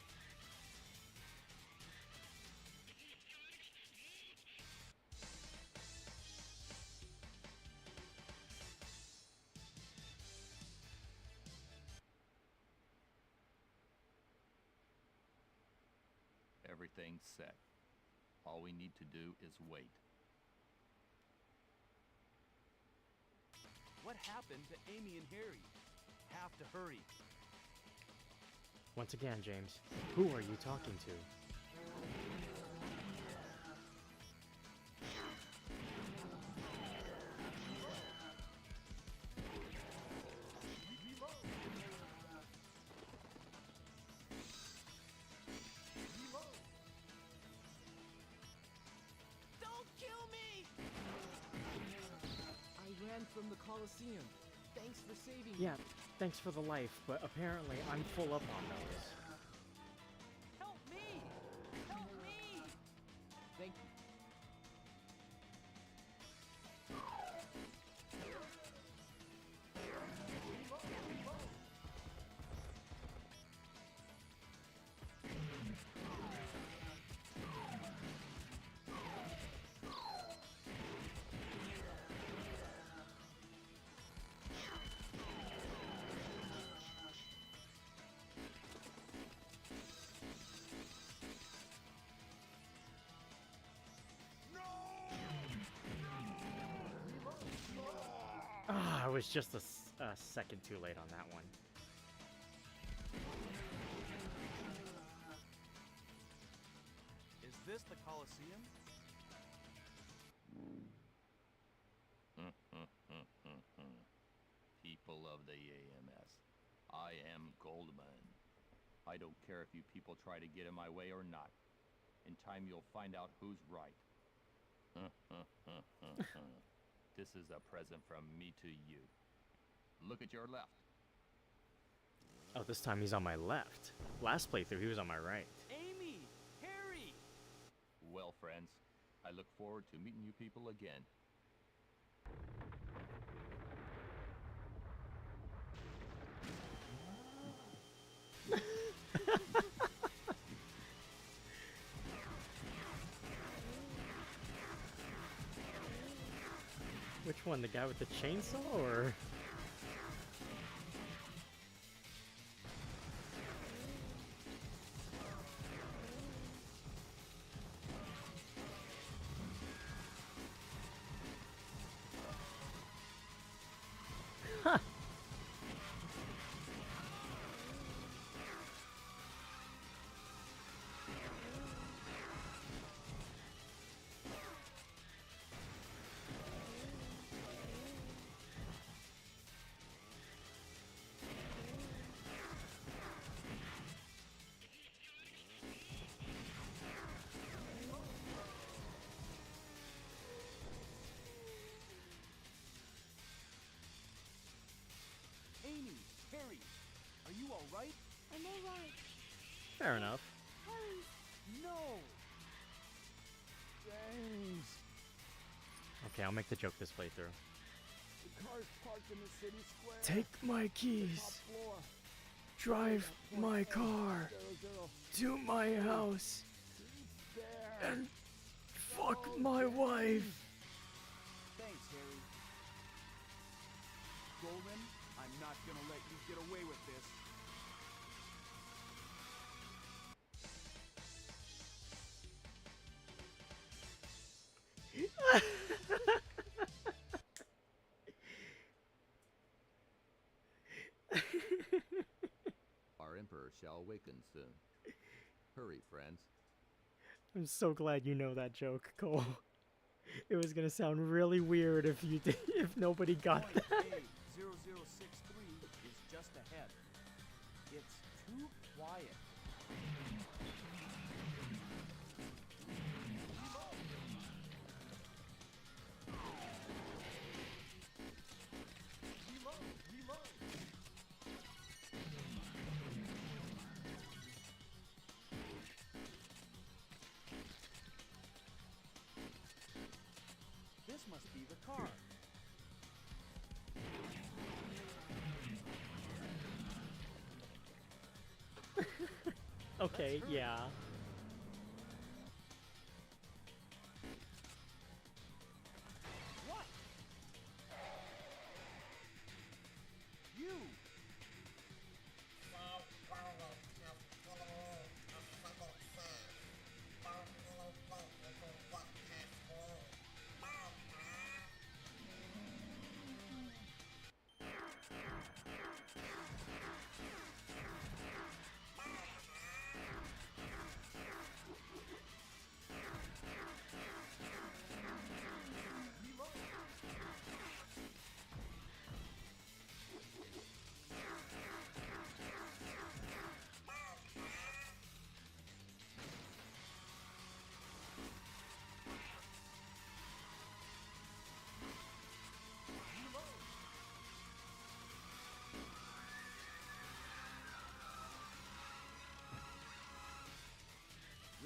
Everything's set. All we need to do is wait. What happened to Amy and Harry? Have to hurry. Once again, James, who are you talking to? Don't kill me! I ran from the Coliseum. Thanks for saving me. Yeah, thanks for the life, but apparently I'm full up on those. Help me! Help me! Thank you. I was just a second too late on that one. Is this the Coliseum? People of the AMS, I am Goldman. I don't care if you people try to get in my way or not. In time you'll find out who's right. This is a present from me to you. Look at your left. Oh, this time he's on my left. Last playthrough, he was on my right. Amy! Harry! Well, friends, I look forward to meeting you people again. Which one, the guy with the chainsaw, or? Huh. Amy! Harry! Are you alright? I'm alright. Fair enough. Harry! No! James! Okay, I'll make the joke this playthrough. The car's parked in the city square. Take my The keys. top floor. Drive my car 00. to my house There. and fuck my wife. Thanks, Harry. Goldman, I'm not gonna let you get away with this. Our Emperor shall awaken soon. Hurry, friends. I'm so glad you know that joke, Cole. It was gonna sound really weird if you did, if nobody got Point that. A0063 is just ahead. It's too quiet. This must be the car. Okay, yeah. What? You!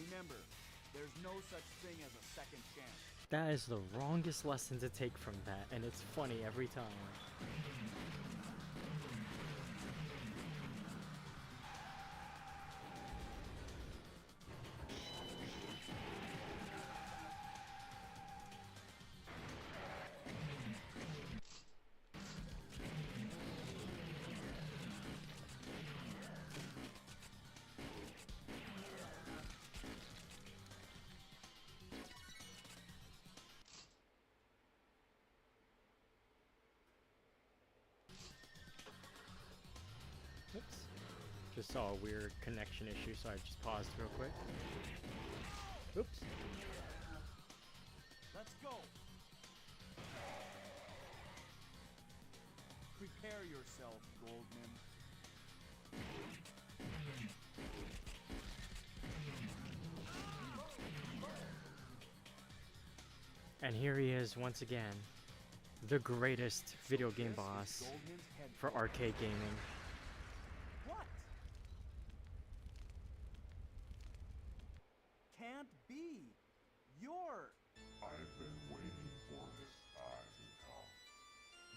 Remember, there's no such thing as a second chance. That is the wrongest lesson to take from that, and it's funny every time. Just saw a weird connection issue, so I just paused real quick. Oops. Let's go. Prepare yourself, Goldman. And here he is once again, the greatest video game boss Goldman's head. for arcade gaming. What? Can't be. You're. I've been waiting for this time to come.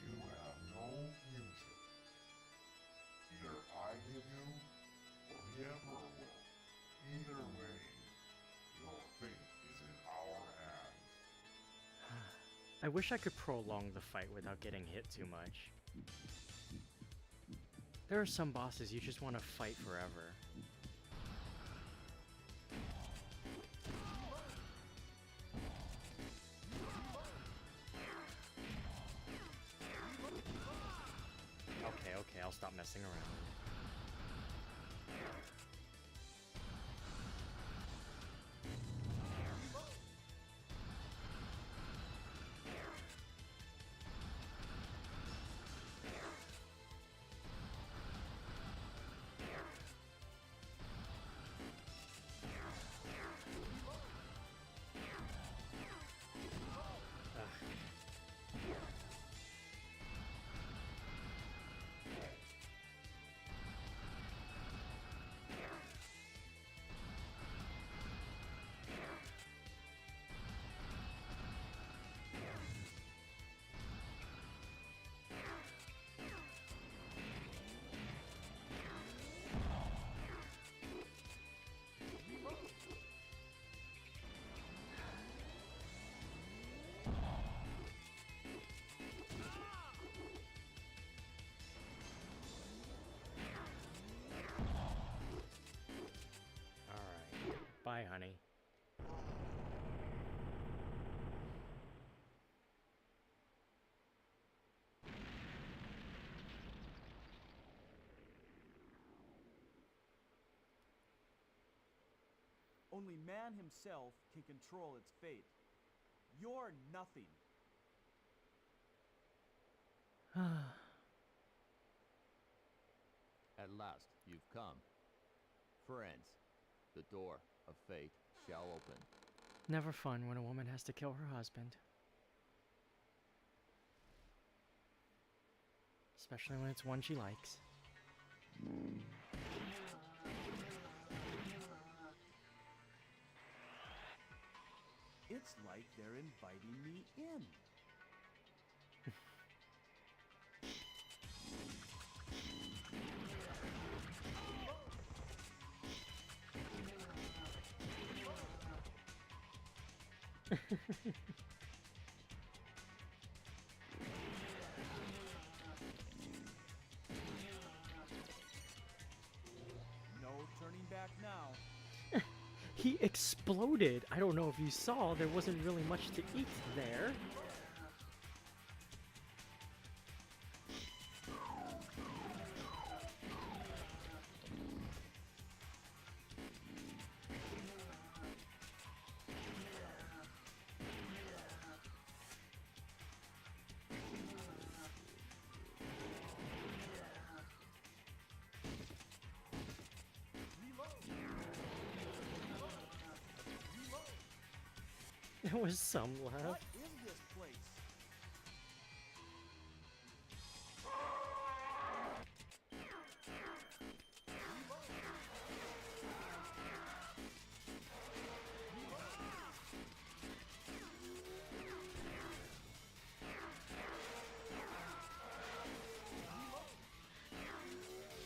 You have no future. Either I give you, or the Emperor will. Either way, your fate is in our hands. I wish I could prolong the fight without getting hit too much. There are some bosses you just want to fight forever. Okay, I'll stop messing around. Bye, honey. Only man himself can control its fate. You're nothing. At last, you've come. Friends, the door of fate shall open. Never fun when a woman has to kill her husband. Especially when it's one she likes. It's like they're inviting me in. No turning back now. He exploded. I don't know if you saw, there wasn't really much to eat there. There was some left. What is this place?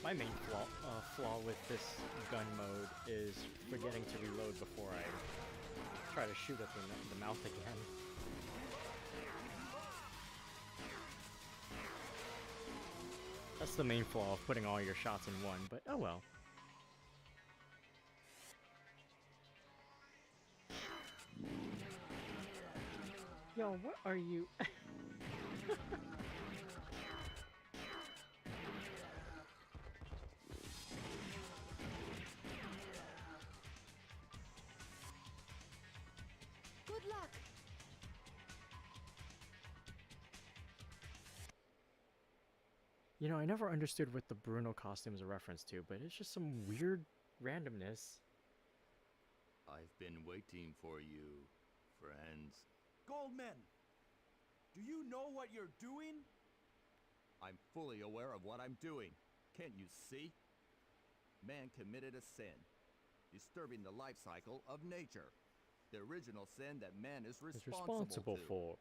My main flaw with this gun mode is forgetting to reload before I try to shoot at the mouth again. That's the main flaw of putting all your shots in one, but oh well. Yo, what are you? You know, I never understood what the Bruno costume is a reference to, but it's just some weird randomness. I've been waiting for you, friends. Goldman! Do you know what you're doing? I'm fully aware of what I'm doing. Can't you see? Man committed a sin, disturbing the life cycle of nature. The original sin that man is It's responsible responsible for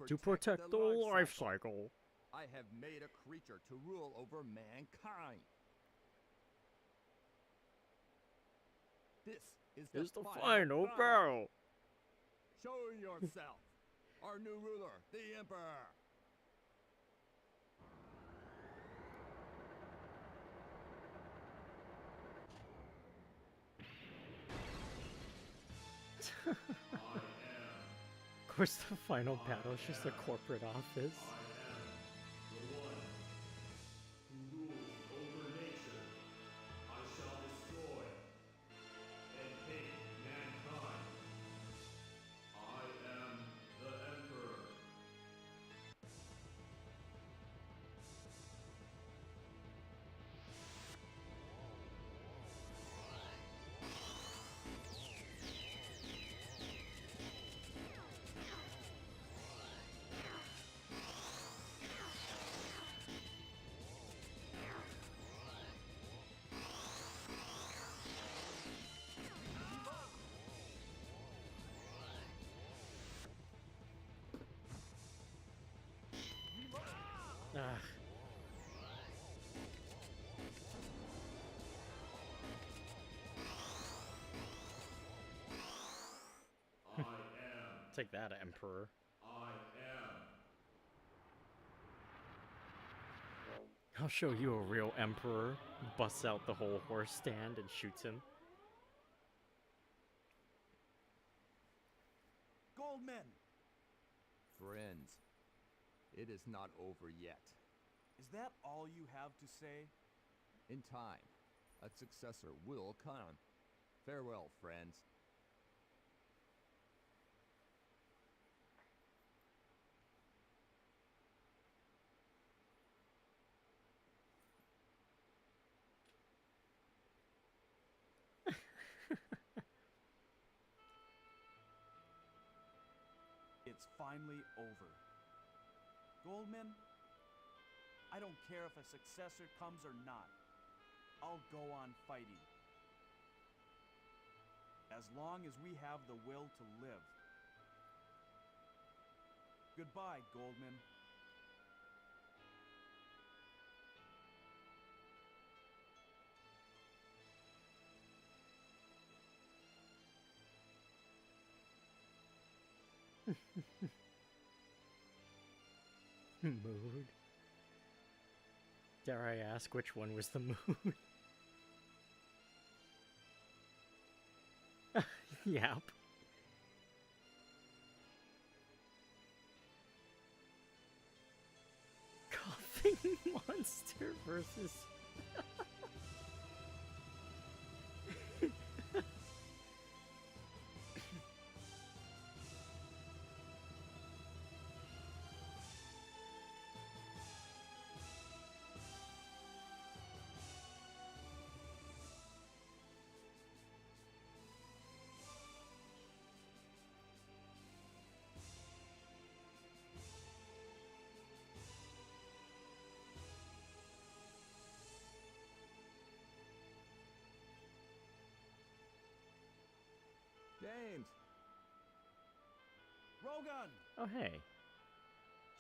to protect the life cycle. I have made a creature to rule over mankind. This is the final battle. Show yourself, our new ruler, the Emperor. I am. Of course, the final battle is just a corporate office. I am the one who rules over nature. I shall destroy and hate mankind. I am the Emperor. Ah, I am. take that, Emperor. I am. I'll show you a real Emperor. Busts out the whole horse stand and shoots him. Goldman! Friends, it is not over yet. Is that all you have to say? In time, a successor will come. Farewell, friends. It's finally over. Goldman, I don't care if a successor comes or not. I'll go on fighting. As long as we have the will to live. Goodbye, Goldman. Mood. Dare I ask which one was the mood? Yep. Coughing monster versus. James, Rogan! Oh, hey.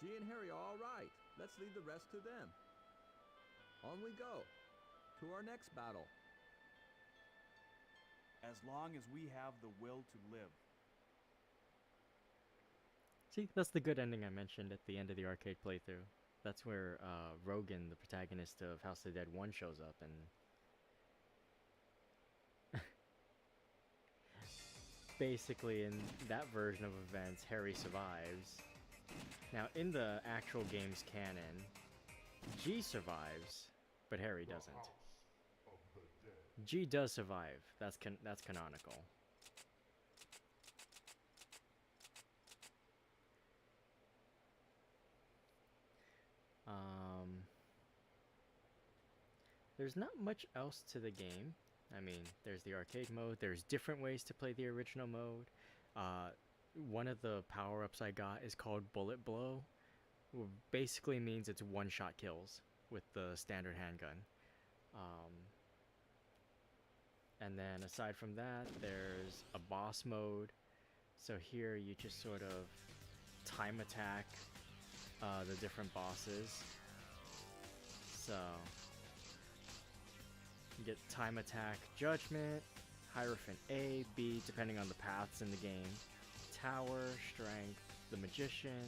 G and Harry are all right. Let's leave the rest to them. On we go. To our next battle. As long as we have the will to live. See, that's the good ending I mentioned at the end of the arcade playthrough. That's where Rogan, the protagonist of House of the Dead 1, shows up, and basically in that version of events, Harry survives. Now, in the actual game's canon, G survives, but Harry doesn't. Of the dead. G does survive. That's canonical. There's not much else to the game. I mean, there's the arcade mode, there's different ways to play the original mode. One of the power-ups I got is called Bullet Blow, which basically means it's one-shot kills with the standard handgun. And then aside from that, there's a boss mode. So here you just sort of time attack the different bosses. So you get time attack Judgment, Hierophant A, B, depending on the paths in the game, Tower, Strength, the Magician,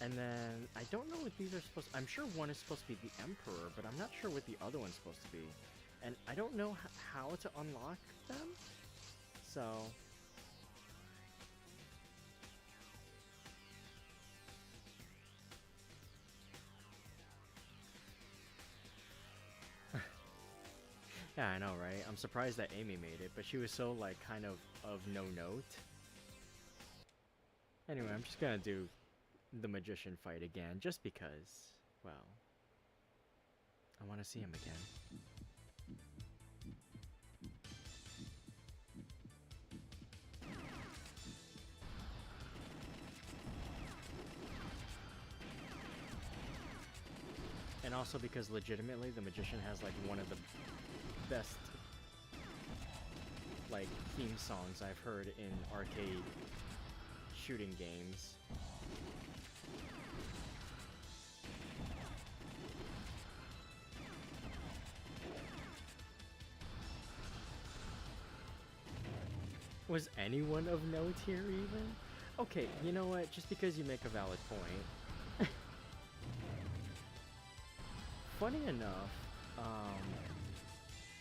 and then I don't know what these are supposed to, I'm sure one is supposed to be the Emperor, but I'm not sure what the other one's supposed to be. And I don't know how to unlock them, so... Yeah, I know, right? I'm surprised that Amy made it, but she was so, like, kind of no note. Anyway, I'm just gonna do the Magician fight again, just because, well, I want to see him again. And also because legitimately the Magician has like one of the best like theme songs I've heard in arcade shooting games. Was anyone of note here even? Okay, you know what? Just because you make a valid point. Funny enough,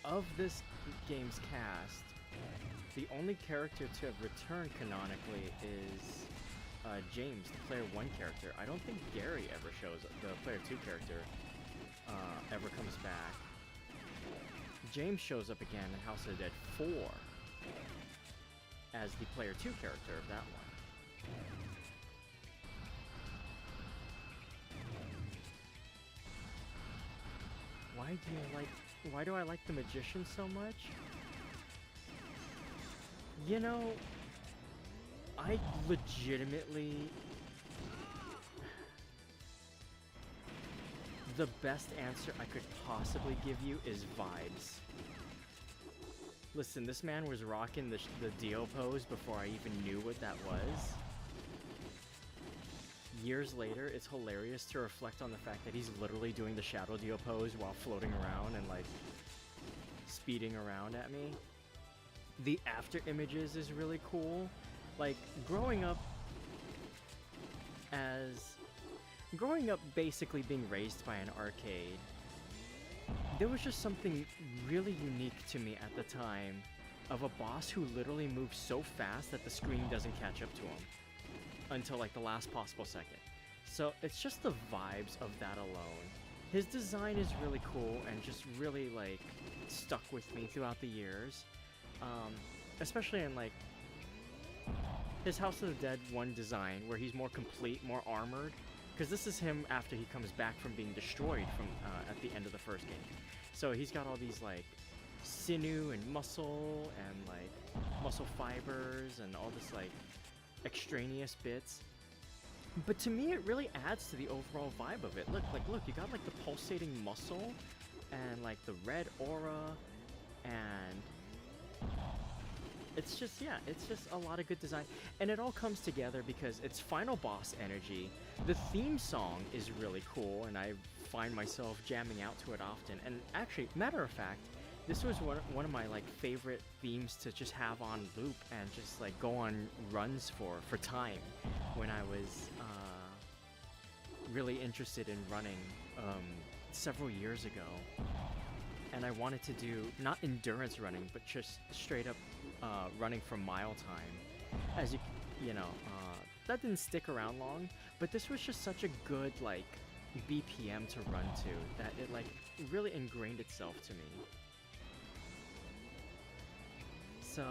of this game's cast, the only character to have returned canonically is James, the Player 1 character. I don't think Gary ever shows up, the Player 2 character ever comes back. James shows up again in House of the Dead 4 as the Player 2 character of that one. Why do I like the Magician so much? You know, I legitimately... The best answer I could possibly give you is vibes. Listen, this man was rocking the Dio pose before I even knew what that was. Years later, it's hilarious to reflect on the fact that he's literally doing the Shadow Dio pose while floating around and like speeding around at me. The after images is really cool. Like growing up basically being raised by an arcade, there was just something really unique to me at the time of a boss who literally moves so fast that the screen doesn't catch up to him until like the last possible second. So it's just the vibes of that alone. His design is really cool and just really like stuck with me throughout the years. Especially in like his House of the Dead 1 design where he's more complete, more armored. Because this is him after he comes back from being destroyed from at the end of the first game. So he's got all these like sinew and muscle and like muscle fibers and all this like extraneous bits. But to me it really adds to the overall vibe of it. Look, you got like the pulsating muscle and like the red aura, and it's just, yeah, it's just a lot of good design. And it all comes together because it's final boss energy. The theme song is really cool, and I find myself jamming out to it often. And actually, matter of fact, this was one of my like favorite themes to just have on loop and just like go on runs for time when I was really interested in running several years ago. And I wanted to do not endurance running, but just straight up running for mile time. As you know, that didn't stick around long, but this was just such a good like BPM to run to that it like really ingrained itself to me. So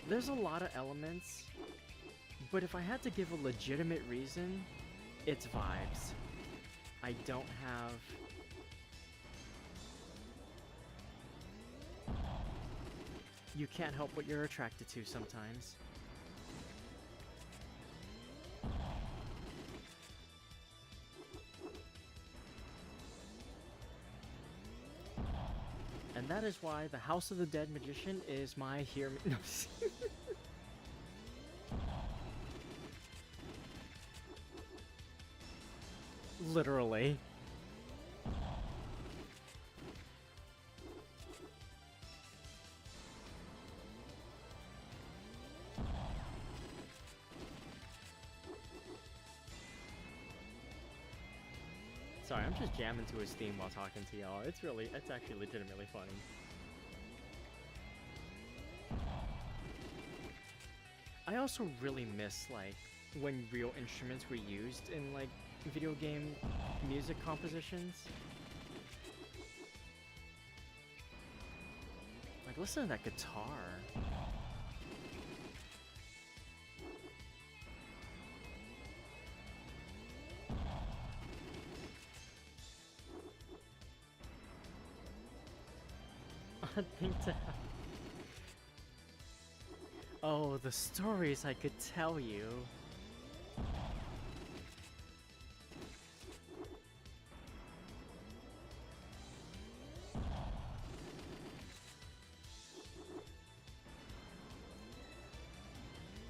there's a lot of elements, but if I had to give a legitimate reason, it's vibes. I don't have you can't help what you're attracted to sometimes. And that is why the House of the Dead Magician is my here. No. Literally. Sorry, I'm just jamming to his theme while talking to y'all. It's actually legitimately funny. I also really miss, like, when real instruments were used in, like, video game music compositions. Like, listen to that guitar. Odd thing to have. Oh, the stories I could tell you.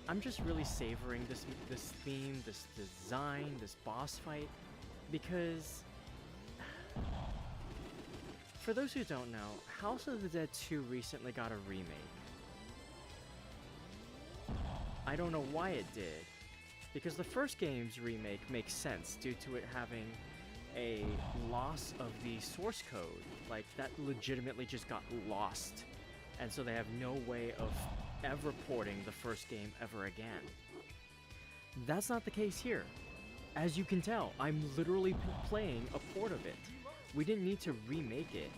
I'm just really savoring this theme, this design, this boss fight, because for those who don't know, House of the Dead 2 recently got a remake. I don't know why it did, because the first game's remake makes sense due to it having a loss of the source code. Like, that legitimately just got lost, and so they have no way of ever porting the first game ever again. That's not the case here. As you can tell, I'm literally playing a port of it. We didn't need to remake it.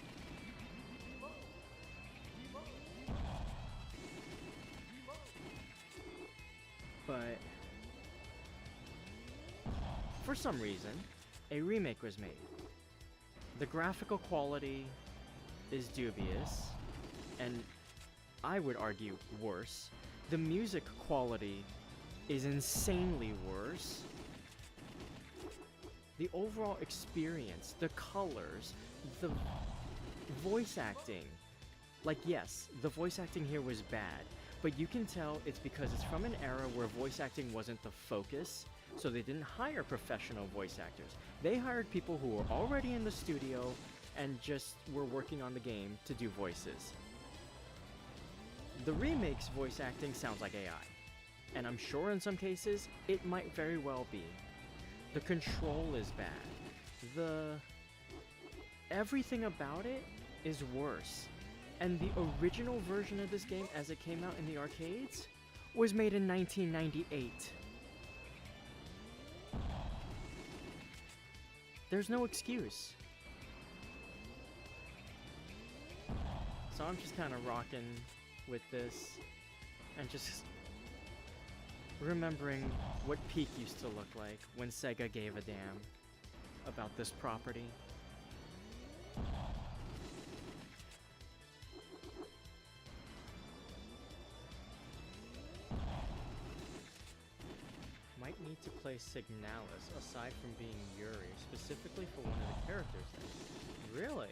But for some reason, a remake was made. The graphical quality is dubious, and I would argue worse. The music quality is insanely worse. The overall experience, the colors, the voice acting. Like, yes, the voice acting here was bad, but you can tell it's because it's from an era where voice acting wasn't the focus, so they didn't hire professional voice actors. They hired people who were already in the studio and just were working on the game to do voices. The remake's voice acting sounds like AI, and I'm sure in some cases it might very well be. The control is bad. Everything about it is worse. And the original version of this game, as it came out in the arcades, was made in 1998. There's no excuse. So I'm just kind of rocking with this and just remembering what Peak used to look like when SEGA gave a damn about this property. Might need to play Signalis aside from being Yuri, specifically for one of the characters there. Really?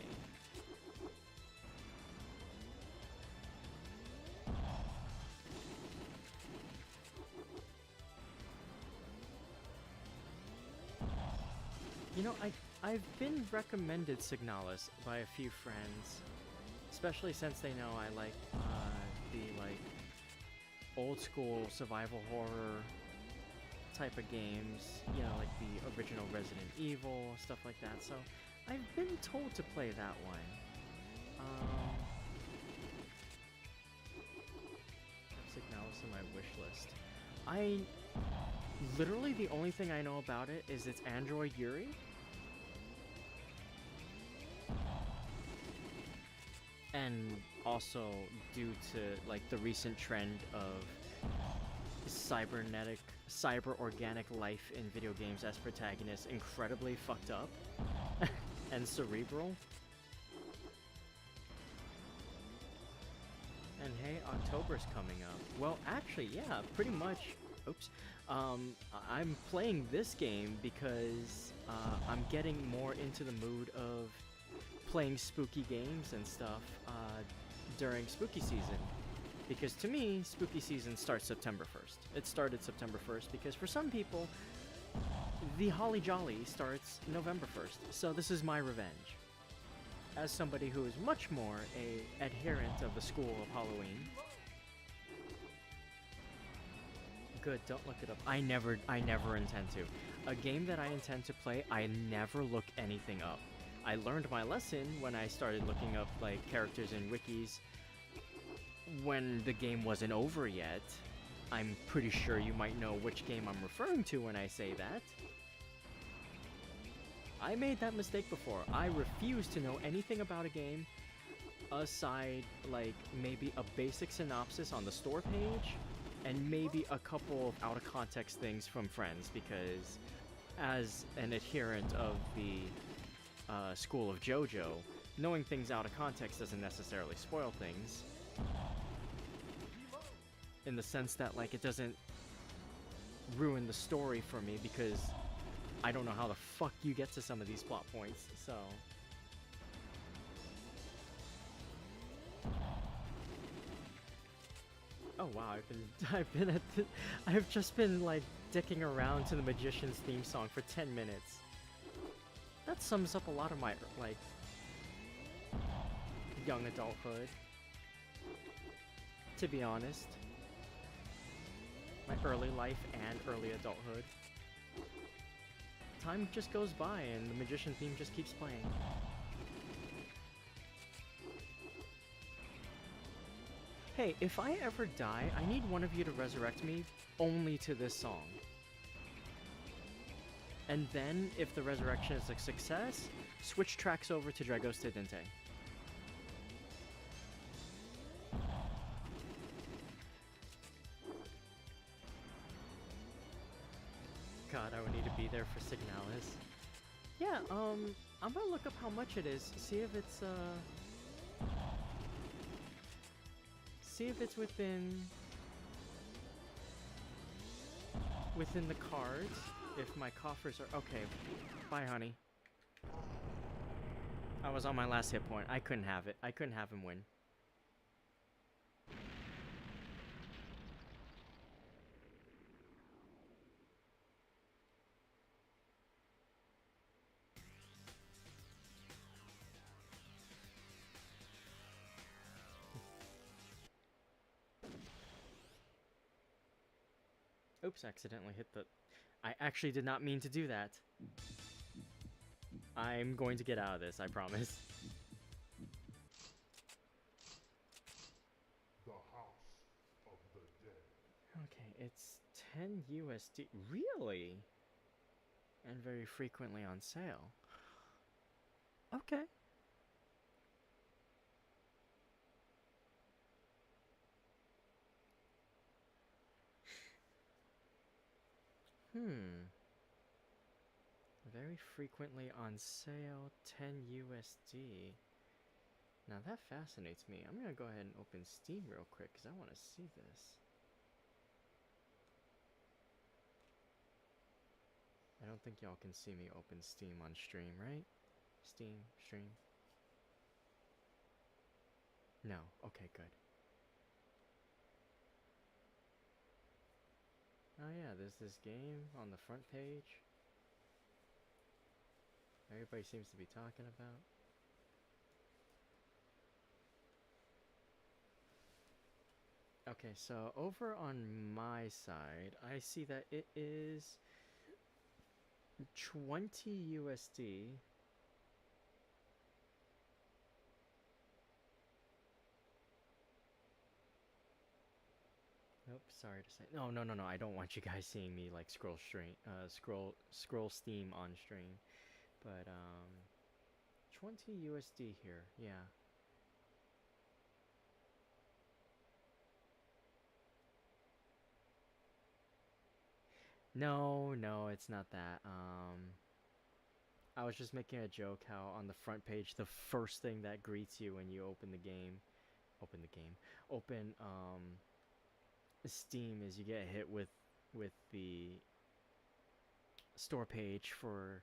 You know, I've been recommended Signalis by a few friends, especially since they know I like the like old school survival horror type of games, you know, like the original Resident Evil, stuff like that. So I've been told to play that one. Signalis in my wish list. Literally the only thing I know about it is it's Android Yuri. And also due to like the recent trend of cyber organic life in video games as protagonists incredibly fucked up and cerebral. And Okay, October's coming up. Well, actually, yeah, pretty much. Oops. I'm playing this game because I'm getting more into the mood of playing spooky games and stuff during spooky season. Because to me, spooky season starts September 1st. It started September 1st because for some people, the Holly Jolly starts November 1st. So this is my revenge. As somebody who is much more a adherent of the school of Halloween. Good, don't look it up. I never intend to. A game that I intend to play, I never look anything up. I learned my lesson when I started looking up like characters in wikis when the game wasn't over yet. I'm pretty sure you might know which game I'm referring to when I say that. I made that mistake before. I refuse to know anything about a game aside like maybe a basic synopsis on the store page and maybe a couple of out of context things from friends, because as an adherent of the school of JoJo, knowing things out of context doesn't necessarily spoil things. In the sense that like it doesn't ruin the story for me because I don't know how the fuck you get to some of these plot points, so. Oh wow, I've just been like dicking around to the Magician's theme song for 10 minutes. That sums up a lot of my like young adulthood. To be honest. My early life and early adulthood. Time just goes by and the Magician theme just keeps playing. Hey, if I ever die, I need one of you to resurrect me only to this song. And then, if the resurrection is a success, switch tracks over to Dragos Dente. God, I would need to be there for Signalis. Yeah, I'm gonna look up how much it is, see if it's, see if it's within the cards, if my coffers are, okay, bye honey. I was on my last hit point, I couldn't have it, I couldn't have him win. Oops, accidentally hit the... I actually did not mean to do that. I'm going to get out of this, I promise. The House of the Dead. Okay, it's 10 USD. Really? And very frequently on sale. Okay. Very frequently on sale, 10 USD. Now that fascinates me. I'm gonna go ahead and open Steam real quick because I want to see this. I don't think y'all can see me open Steam on stream, right? Steam, stream. No, okay, good. Oh yeah, there's this game on the front page. Everybody seems to be talking about. Okay, so over on my side, I see that it is 20 USD. Nope, sorry to say. No, I don't want you guys seeing me like scroll Steam on stream. But 20 USD here. Yeah. No, it's not that. I was just making a joke how on the front page, the first thing that greets you when you open the game open the game, open Steam as you get hit with the store page for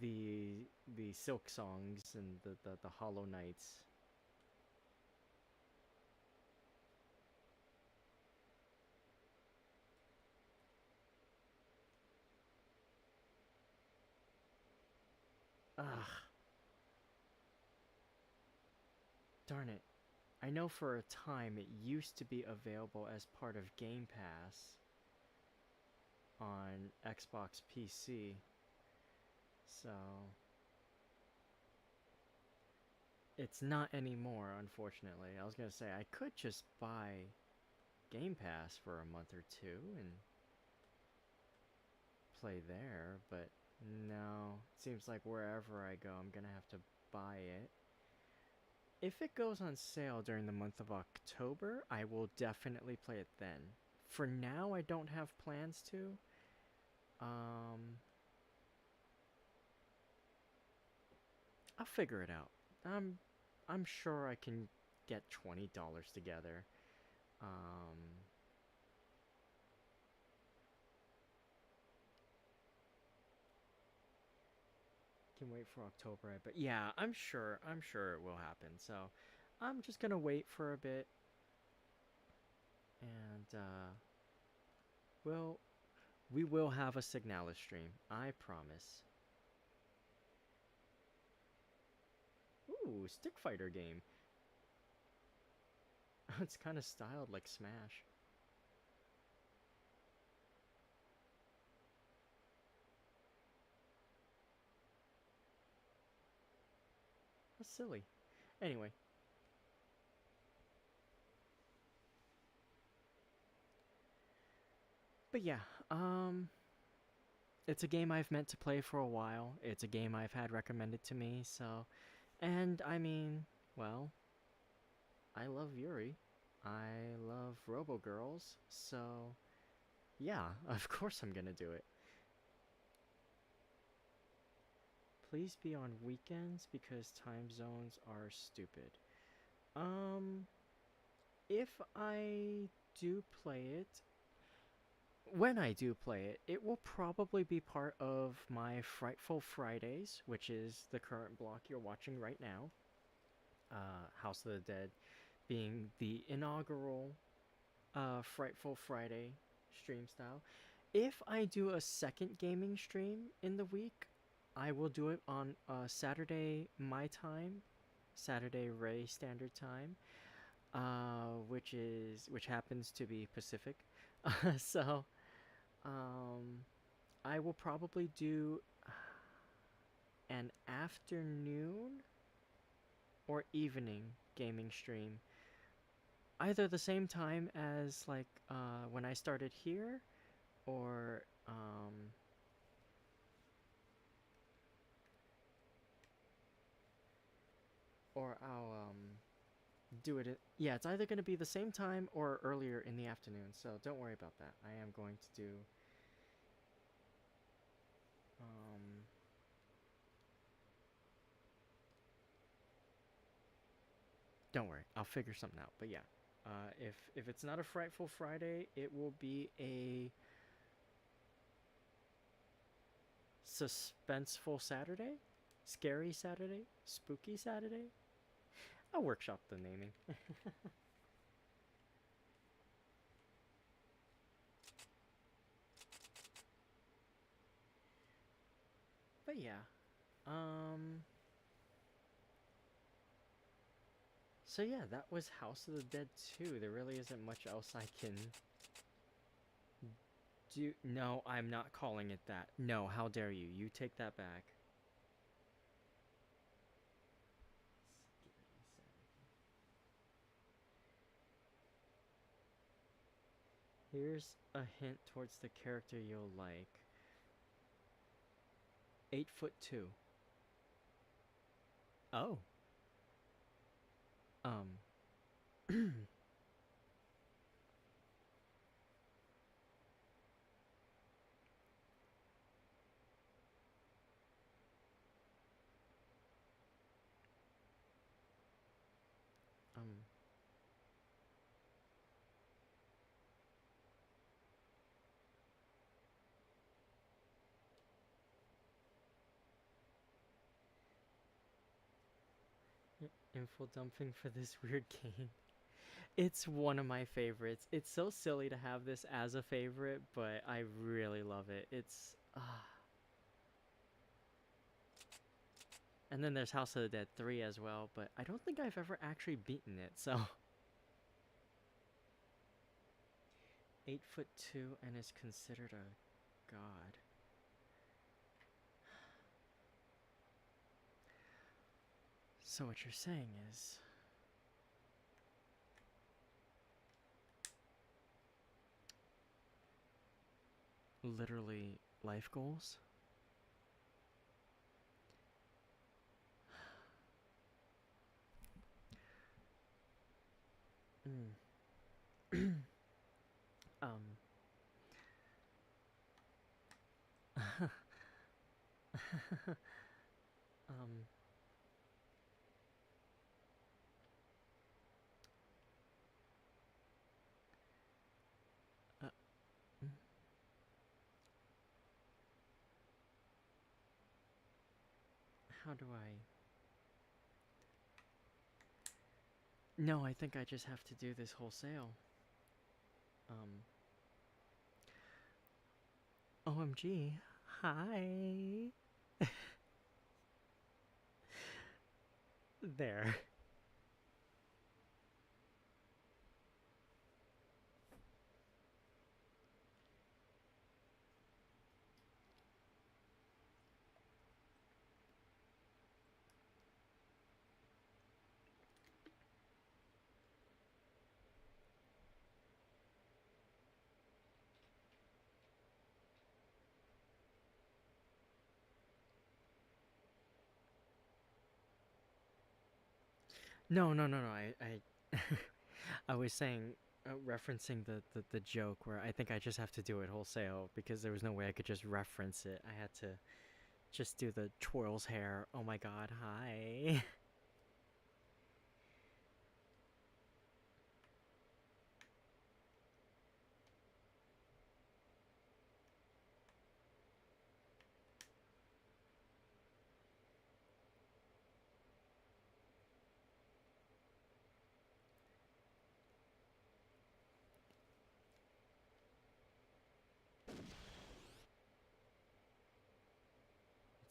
the Silk Songs and the Hollow Knights. Ugh. Darn it. I know for a time it used to be available as part of Game Pass on Xbox PC. So it's not anymore, unfortunately. I was gonna say I could just buy Game Pass for a month or two and play there, but no. It seems like wherever I go, I'm gonna have to buy it. If it goes on sale during the month of October, I will definitely play it then. For now, I don't have plans to. I'll figure it out. I'm sure I can get $20 together. Can wait for October, but yeah, I'm sure it will happen. So, I'm just gonna wait for a bit, and we will have a Signalis stream. I promise. Ooh, stick fighter game. It's kind of styled like Smash. That's silly. Anyway. But yeah, it's a game I've meant to play for a while. It's a game I've had recommended to me, so... And, I mean, well... I love Yuri. I love Robo Girls, so... Yeah, of course I'm gonna do it. Please be on weekends because time zones are stupid. If I do play it, when I do play it, it will probably be part of my Frightful Fridays, which is the current block you're watching right now. House of the Dead being the inaugural Frightful Friday stream style. If I do a second gaming stream in the week, I will do it on Saturday my time, Saturday Ray Standard Time, which happens to be Pacific. So I will probably do an afternoon or evening gaming stream, either the same time as like when I started here, or I'll do it. Yeah, it's either going to be the same time or earlier in the afternoon. So don't worry about that. I am going to do. Don't worry, I'll figure something out. But yeah, if it's not a Frightful Friday, it will be a suspenseful Saturday, scary Saturday, spooky Saturday. I'll workshop the naming. But yeah, so yeah, that was House of the Dead 2. There really isn't much else I can do. No, I'm not calling it that. No, how dare you? You take that back. Here's a hint towards the character you'll like. 8'2". Oh. Info dumping for this weird game. It's one of my favorites. It's so silly to have this as a favorite, but I really love it. It's And then there's House of the Dead 3 as well, but I don't think I've ever actually beaten it, so 8'2" and is considered a god. So what you're saying is literally life goals? Um um uh, mm. How do I? No, I think I just have to do this wholesale. OMG. Hi. There. No, no, no, no. I I was saying, referencing the joke where I think I just have to do it wholesale because there was no way I could just reference it. I had to just do the twirls hair. Oh my god, hi.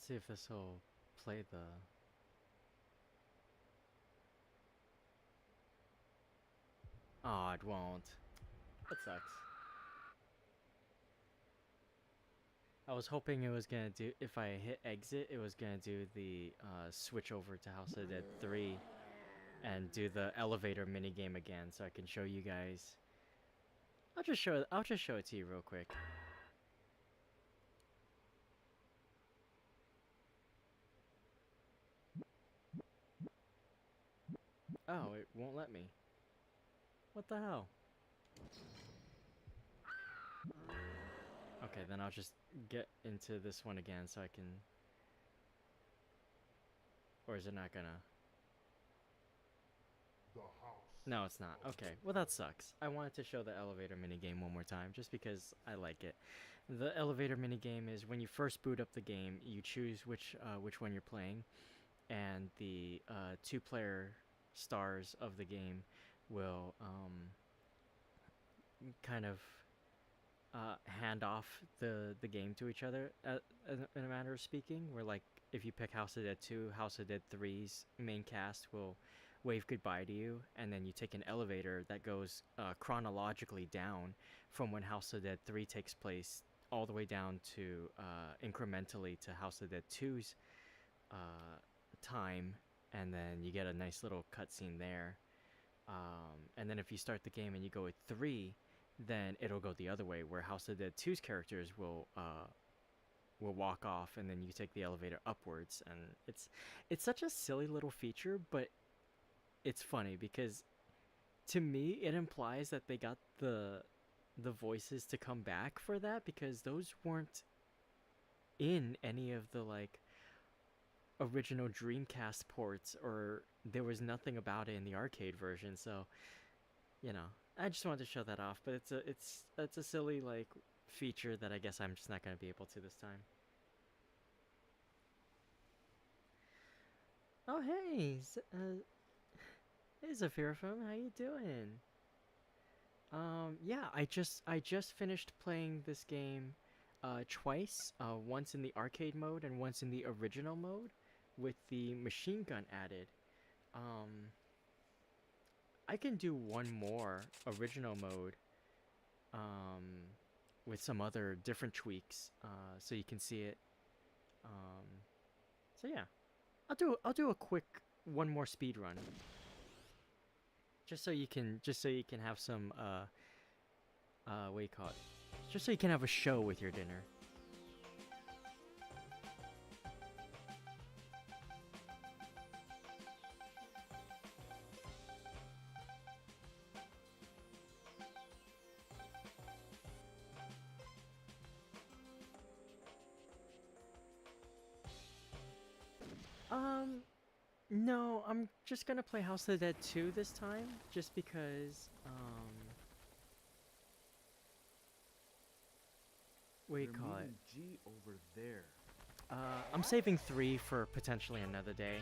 Let's see if this will play the. Oh, it won't. That sucks. I was hoping it was gonna do, if I hit exit, it was gonna do the switch over to House of the Dead 3 and do the elevator minigame again so I can show you guys. I'll just show it to you real quick. Oh, it won't let me. What the hell? Okay, then I'll just get into this one again so I can... Or is it not gonna... The house. No, it's not. Okay, well that sucks. I wanted to show the elevator minigame one more time just because I like it. The elevator minigame is when you first boot up the game, you choose which one you're playing, and the two-player stars of the game will kind of hand off the game to each other, in a manner of speaking. Where, like, if you pick House of Dead 2, House of Dead 3's main cast will wave goodbye to you, and then you take an elevator that goes chronologically down from when House of Dead 3 takes place all the way down to incrementally to House of Dead 2's time, and then you get a nice little cutscene there. And then if you start the game and you go with 3, then it'll go the other way, where House of Dead 2's characters will walk off, and then you take the elevator upwards. And it's such a silly little feature, but it's funny because to me it implies that they got the voices to come back for that, because those weren't in any of the, like, original Dreamcast ports, or there was nothing about it in the arcade version. So, you know, I just wanted to show that off, but it's a silly, like, feature that I guess I'm just not going to be able to this time. Oh, hey, Hey Zafirfum, how you doing? Yeah, I just finished playing this game twice. Once in the arcade mode and once in the original mode with the machine gun added. Um, I can do one more original mode um, with some other different tweaks so you can see it. Um, so yeah, I'll do a quick one more speed run just so you can have some what do you call it? Just so you can have a show with your dinner. Um, no, I'm just gonna play House of the Dead 2 this time, just because, what do you They're call it? moving G over there. I'm saving 3 for potentially another day.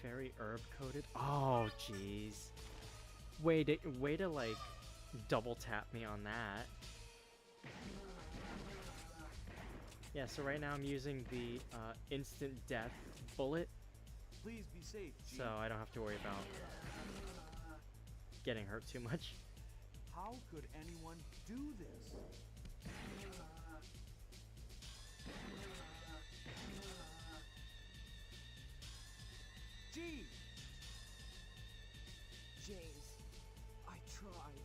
Very herb coated. Oh, jeez. Way to like double tap me on that. Yeah, so right now I'm using the instant death bullet, Please be safe, G. so I don't have to worry about getting hurt too much. How could anyone do this? G! James, I tried.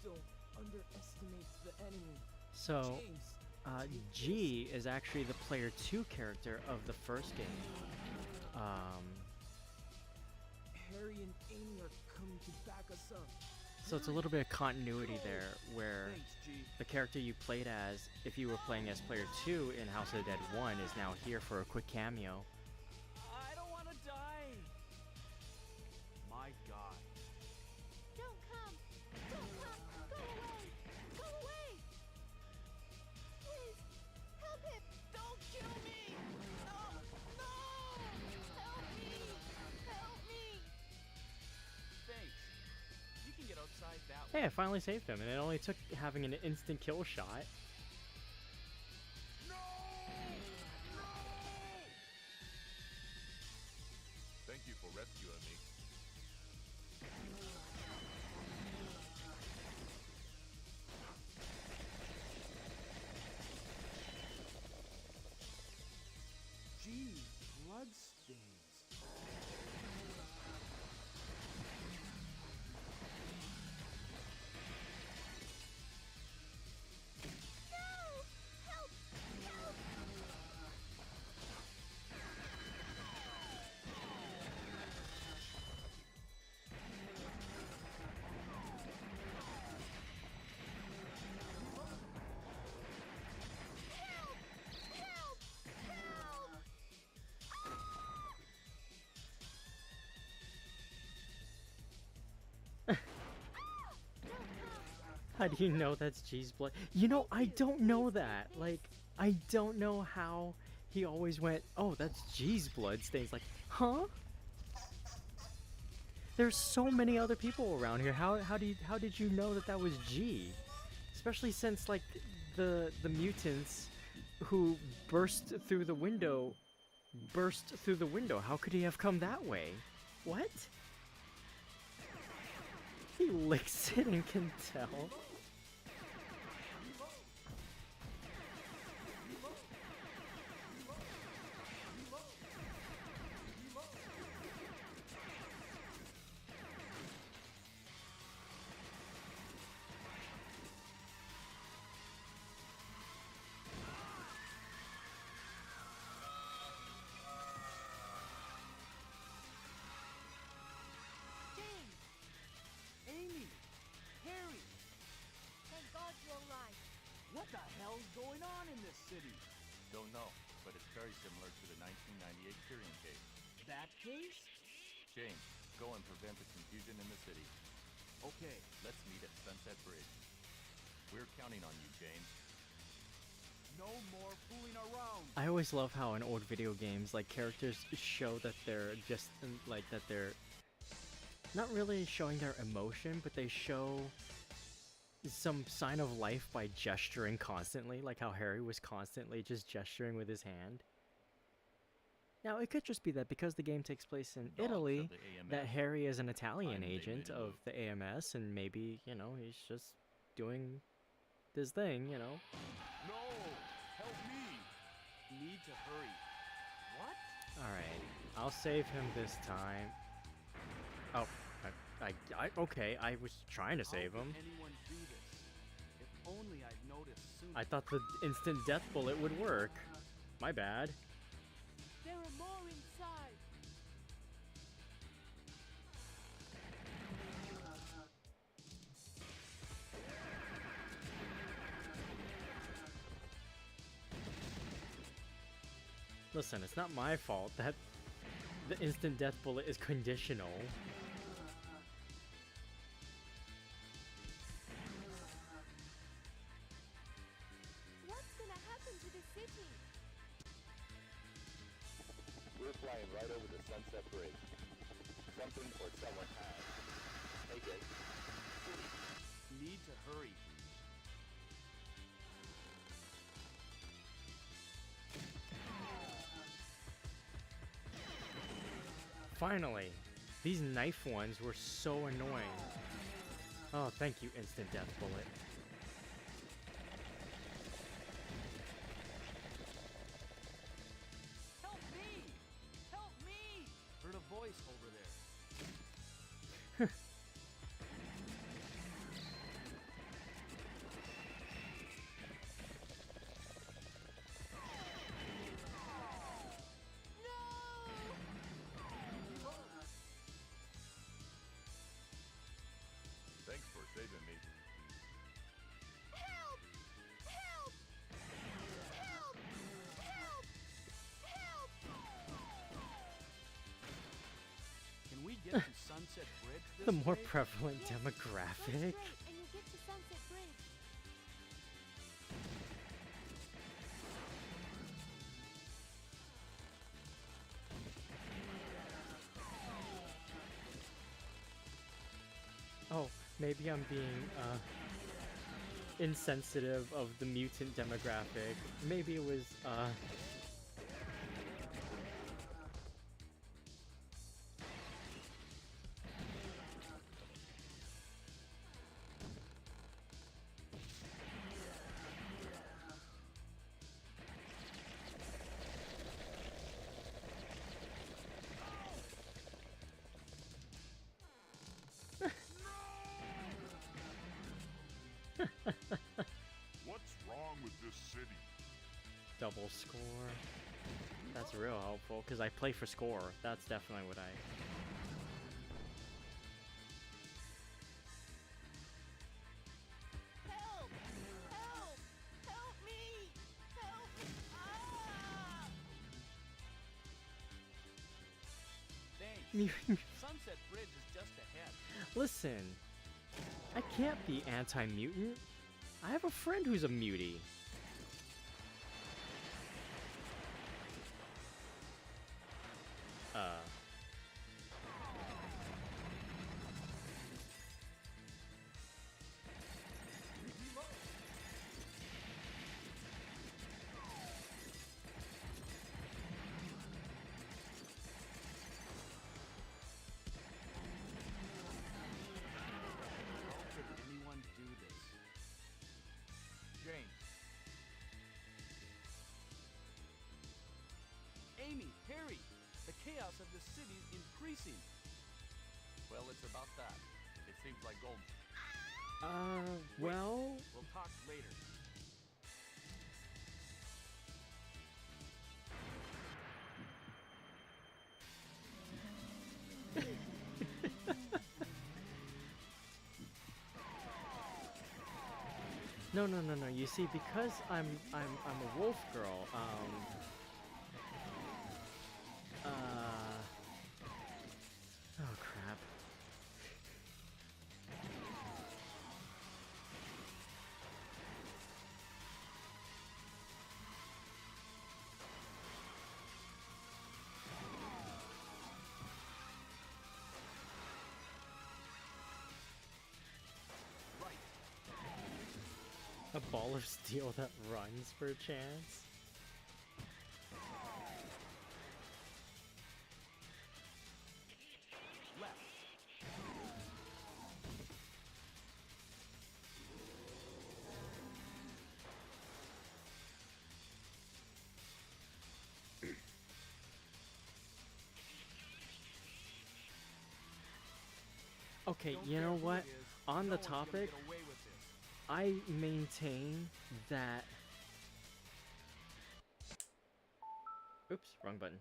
Don't underestimate the enemy. So, James, G is actually the player 2 character of the first game. Harry and Amy are coming to back us up. So it's a little bit of continuity there, where Thanks, G. the character you played as, if you were playing as player 2 in House of the Dead 1, is now here for a quick cameo. I don't want to die. My God. Don't come! Don't come! Go away! Go away! Please! Help him! Don't kill me! No! No! Help me! Help me! Thanks. You can get outside that way. Hey, I finally saved him, and it only took having an instant kill shot. No! No! Thank you for rescuing me. G, bloodstains. No! Help! Help! Help! Help! Help! How do you know that's G's blood? You know, I don't know that. Like, I don't know how he always went, oh, that's G's blood stains. Like, huh? There's so many other people around here. How did you know that that was G? Especially since like the mutants who burst through the window. How could he have come that way? What? He licks it and can tell. James! Amy! Harry! Thank God you're alive. What the hell's going on in this city? Don't know, but it's very similar to the 1998 Tyrion case. That case? James, go and prevent the confusion in the city. Okay. Let's meet at Sunset Bridge. We're counting on you, James. No more fooling around. I I always love how in old video games, like, characters show that they're just, like, that they're not really showing their emotion, but they show some sign of life by gesturing constantly, like how Harry was constantly just gesturing with his hand. Now, it could just be that because the game takes place in Dogs of Italy, the AMS. that Harry is an Italian Time they agent made a of move. the AMS, and maybe, you know, he's just doing this thing, you know. No! Help me! Need to hurry. What? Alright, I'll save him this time. Oh, okay, I was trying to save How him. could anyone do this? If only I'd noticed sooner. I thought the instant death bullet would work. My bad. There are more inside. Listen, it's not my fault that the instant death bullet is conditional. What's gonna happen to the city? We're flying right over the Sunset Bridge. Something or someone has. Take it. Need to hurry. Finally! These knife ones were so annoying. Oh, thank you, instant death bullet. Help me! Help me! Heard a voice over there. Thanks for saving me. Help! Help! Help! Help! Help! Can we get to Sunset Bridge this The more way? prevalent Yes, go demographic. straight and you'll get to Sunset Bridge. Oh, maybe I'm being insensitive of the mutant demographic. Maybe it was What's wrong with this city? double score. That's real helpful because I play for score. That's definitely what I. Help! Help! Help me! Help me! Ah! Thanks. Sunset Bridge is just ahead. Listen, I can't be anti-mutant. I have a friend who's a mutie. How could anyone do this? James. Amy, Harry, the chaos of the city is increasing. Well, it's about that. It seems like gold. Well, We'll talk later. no. You see, because I'm a wolf girl. Oh crap. ball of steel that runs for a chance. Left. Okay, Don't you care know who what? it is, On no the one's gonna topic, get away with this. I maintain that. Oops, wrong button.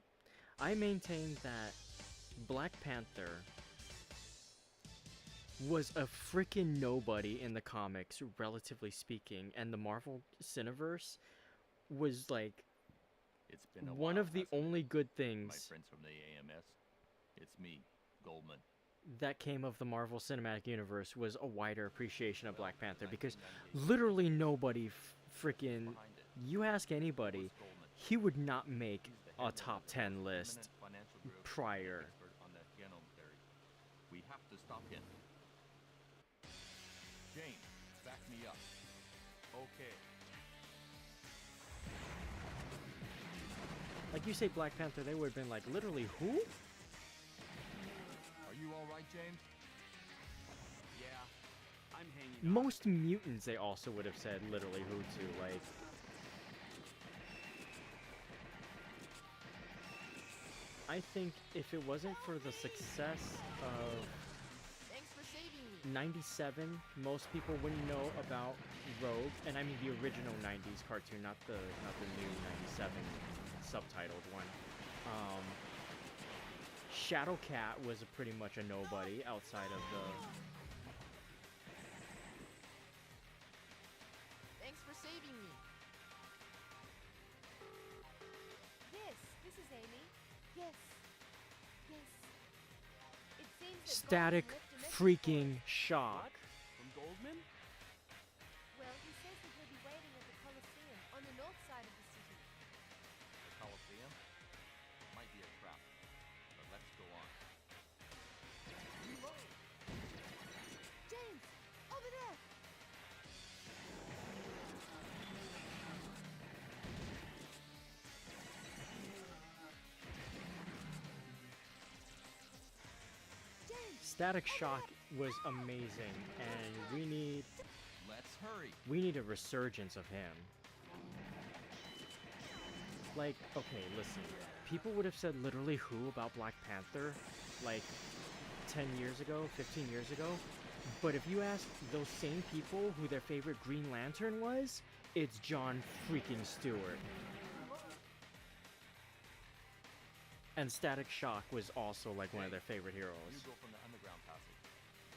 I maintain that Black Panther was a freaking nobody in the comics, relatively speaking, and the Marvel Cineverse was like It's been a one while, of the hasn't it, only good my things friends from the AMS? It's me, Goldman. that came of the Marvel Cinematic Universe was a wider appreciation of Black Panther, because 1998 literally nobody freaking, behind it. you ask anybody, What's Goldman? he would not make He's the a head of top the 10 most list eminent financial group and prior. expert on the genome theory. We have to stop him. James, back me up. Okay. Like, you say Black Panther, they would have been like, literally who? Are you all right, James? Yeah. I'm hanging on. Most mutants, they also would have said literally who too, like. I think if it wasn't for the success of Thanks for saving me. 97, most people wouldn't know about Rogue, and I mean the original 90s cartoon, not the new 97 subtitled one. Shadowcat was pretty much a nobody outside of the. Thanks for saving me. Yes, this is Amy. Yes. Yes. It seems that Static Goldman left a message for freaking us. shock. From Goldman? Well, he says that he'll be waiting at the Coliseum on the north side of the city. The Coliseum? Might be a trap, but let's go on. James, over there. James, Static Shock was amazing, and we Let's hurry. need a resurgence of him. Like, okay, listen. People would have said literally who about Black Panther, like 10 years ago, 15 years ago. But if you ask those same people who their favorite Green Lantern was, it's John freaking Stewart. And Static Shock was also like one of their favorite You heroes. go from the underground passage.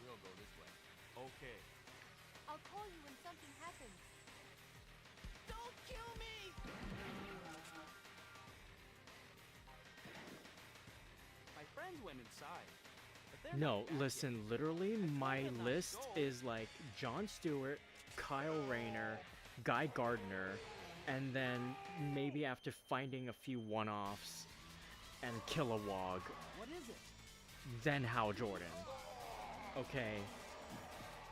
We'll go this way. Okay. I'll call you when something happens. Don't kill me! My friends went inside. But they're No, not back listen, yet. literally my them not to list go. is like John Stewart, Kyle Rayner, Guy Gardner, and then maybe after finding a few one-offs and Kilowog, What is it? then Hal Jordan. Okay.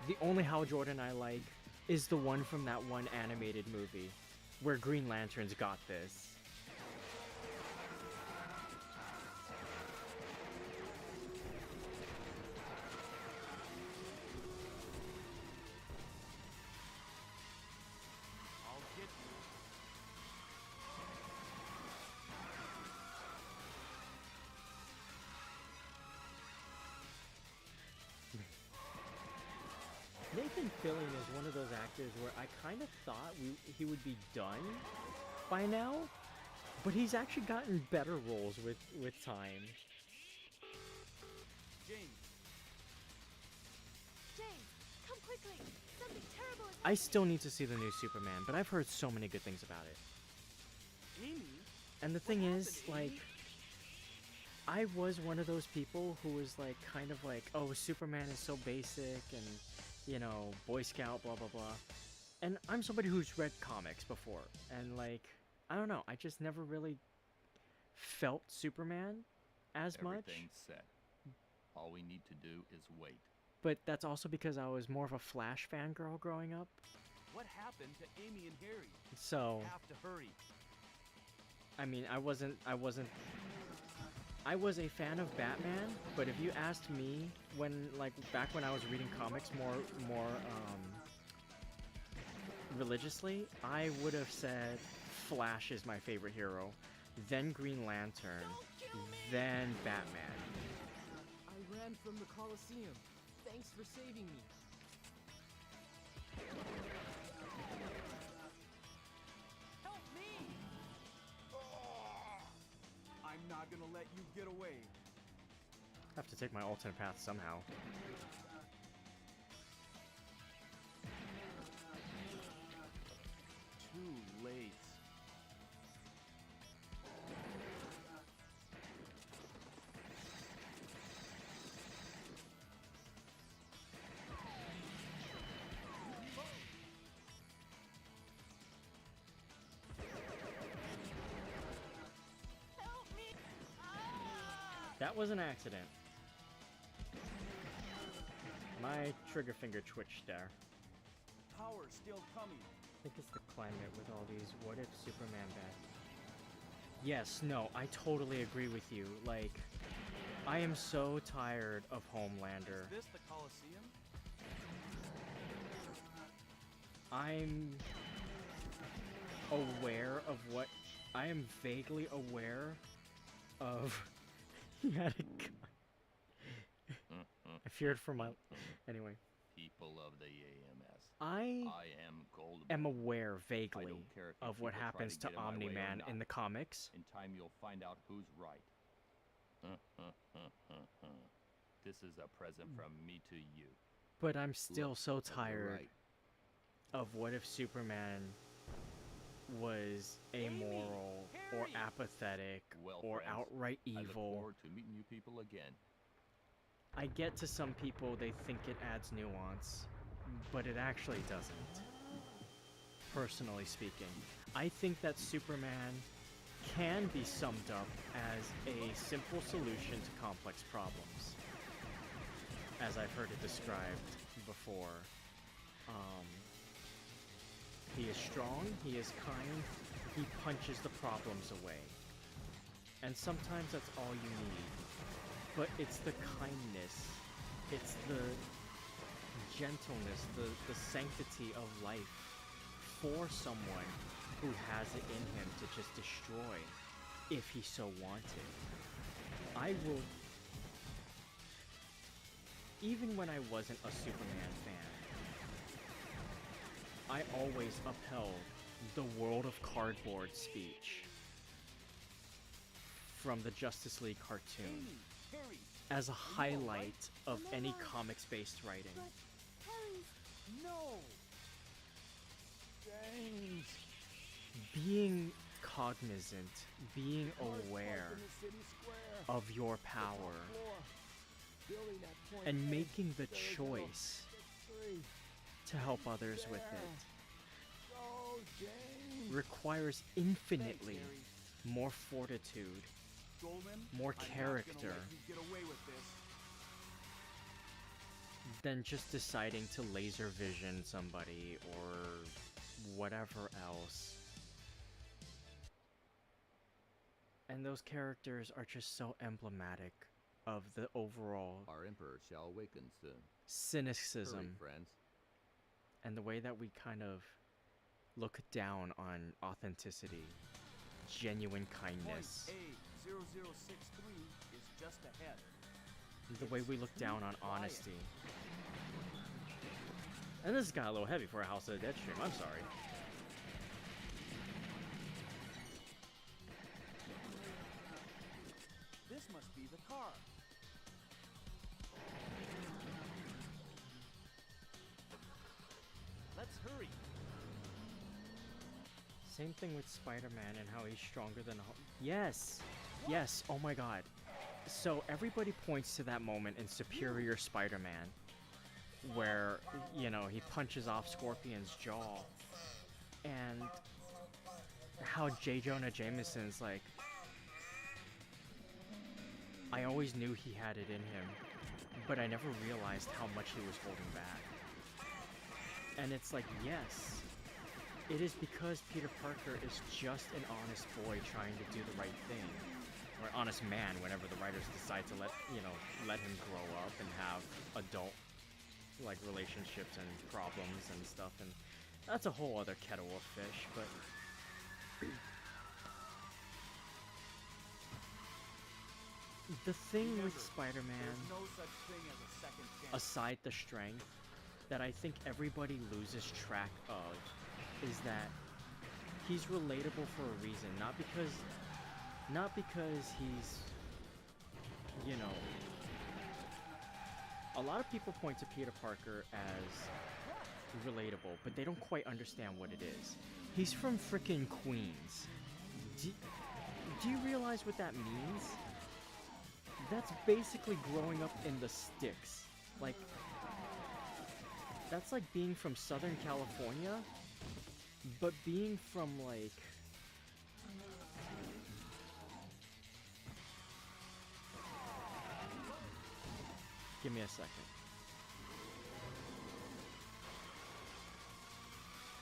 The only Hal Jordan I like is the one from that one animated movie where Green Lanterns got this. I'll get you. Nathan Fillion is one of those actors where I kind of thought he would be done by now, but he's actually gotten better roles with time. James. James, come quickly. Something terrible is I happening. still need to see the new Superman, but I've heard so many good things about it. Amy? And the thing is, happened, like, Amy? I was one of those people who was like, kind of like, oh, Superman is so basic and, you know, Boy Scout, blah, blah, blah. And I'm somebody who's read comics before. And, like, I don't know, I just never really felt Superman as much. Everything's set. All we need to do is wait. But that's also because I was more of a Flash fangirl growing up. What happened to Amy and Harry? So, Have to hurry. I mean, I was a fan of Batman, but if you asked me when, like, back when I was reading comics more religiously, I would have said Flash is my favorite hero, then Green Lantern, then Batman. I ran from the Coliseum. Thanks for saving me. Help me! I'm not gonna let you get away. Have to take my alternate path somehow. Too late. Help me! Ah! That was an accident. My trigger finger twitched there. Power still coming. I think it's the climate with all these what if Superman bad. Yes, no, I totally agree with you. Like, I am so tired of Homelander. Is this the Coliseum? I'm aware of what I am vaguely aware of. He had a gun. I feared for my anyway. People of the AMS. I I am Goldman. am aware I vaguely don't care if you of what people try happens to get in my way or Omni-Man not. in the comics. In time, you'll find out who's right. This is a present from me to you. But I'm still Look, so you're tired right. of what if Superman was amoral or Harry! apathetic Well, or friends, outright I look evil. forward to meeting you people again. I get to some people they think it adds nuance, but it actually doesn't. Personally speaking, I think that Superman can be summed up as a simple solution to complex problems, as I've heard it described before. He is strong, he is kind, he punches the problems away. And sometimes that's all you need. But it's the kindness, it's the gentleness, the sanctity of life for someone who has it in him to just destroy if he so wanted. I will... Even when I wasn't a Superman fan, I always upheld the World of Cardboard speech from the Justice League cartoon Amy, Harry, as a Are you all right? highlight of I'm any alright. comics-based writing. But Harry's... no. James! Being cognizant, being Cars parked aware in the city square. of your The top power, floor. Building at point and A. making the There we go. choice Victory. to help others with There. it Go, James! requires Thanks, infinitely Harry. more fortitude, Goldman, more I'm not character gonna let you get away with this. than just deciding to laser vision somebody or whatever else. And those characters are just so emblematic of the overall Our Emperor shall awaken soon. cynicism Hurry, friends. and the way that we kind of look down on authenticity, genuine kindness, Point A0063 is just ahead. the way we look down on honesty. And this got a little heavy for a House of the Dead stream, I'm sorry. This must be the car. Let's hurry. Same thing with Spider-Man and how he's stronger than... Yes! Yes, oh my god. So everybody points to that moment in Superior Spider-Man where, you know, he punches off Scorpion's jaw. And how J. Jonah Jameson's like... I always knew he had it in him, but I never realized how much he was holding back. And it's like, yes, it is because Peter Parker is just an honest boy trying to do the right thing. Or honest man whenever the writers decide to let him grow up and have adult, like, relationships and problems and stuff. And that's a whole other kettle of fish, but... The thing with Remember, Spider-Man, there's no such thing as a second chance. aside the strength, that I think everybody loses track of is that he's relatable for a reason, not because he's, you know, a lot of people point to Peter Parker as relatable, but they don't quite understand what it is. He's from frickin' Queens. Do you realize what that means? That's basically growing up in the sticks. Like, that's like being from Southern California, but being from, like... Give me a second.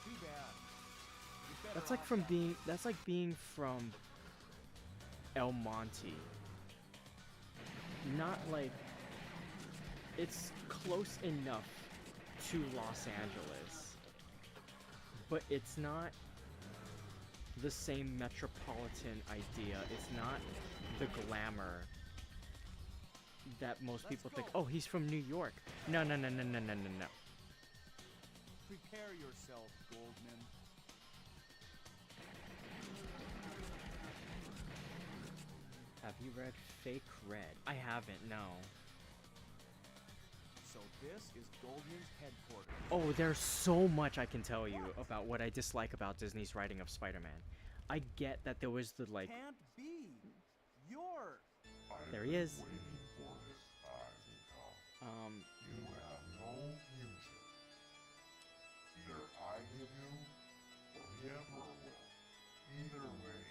Too bad. You're That's better like off that's like being from El Monte. Not like, it's close enough to Los Angeles, but it's not the same metropolitan idea. It's not the glamour that most people think. Oh, he's from New York. No. Prepare yourself, Goldman. Have you read Fake Red? I haven't, no. So this is Goldman's headquarters. Oh, there's so much I can tell you about what I dislike about Disney's writing of Spider-Man. I get that there was the, like... Can't be. Yours. There he is. Waiting for this time to come. You have no future. Either I give you, or the Emperor will. Either way,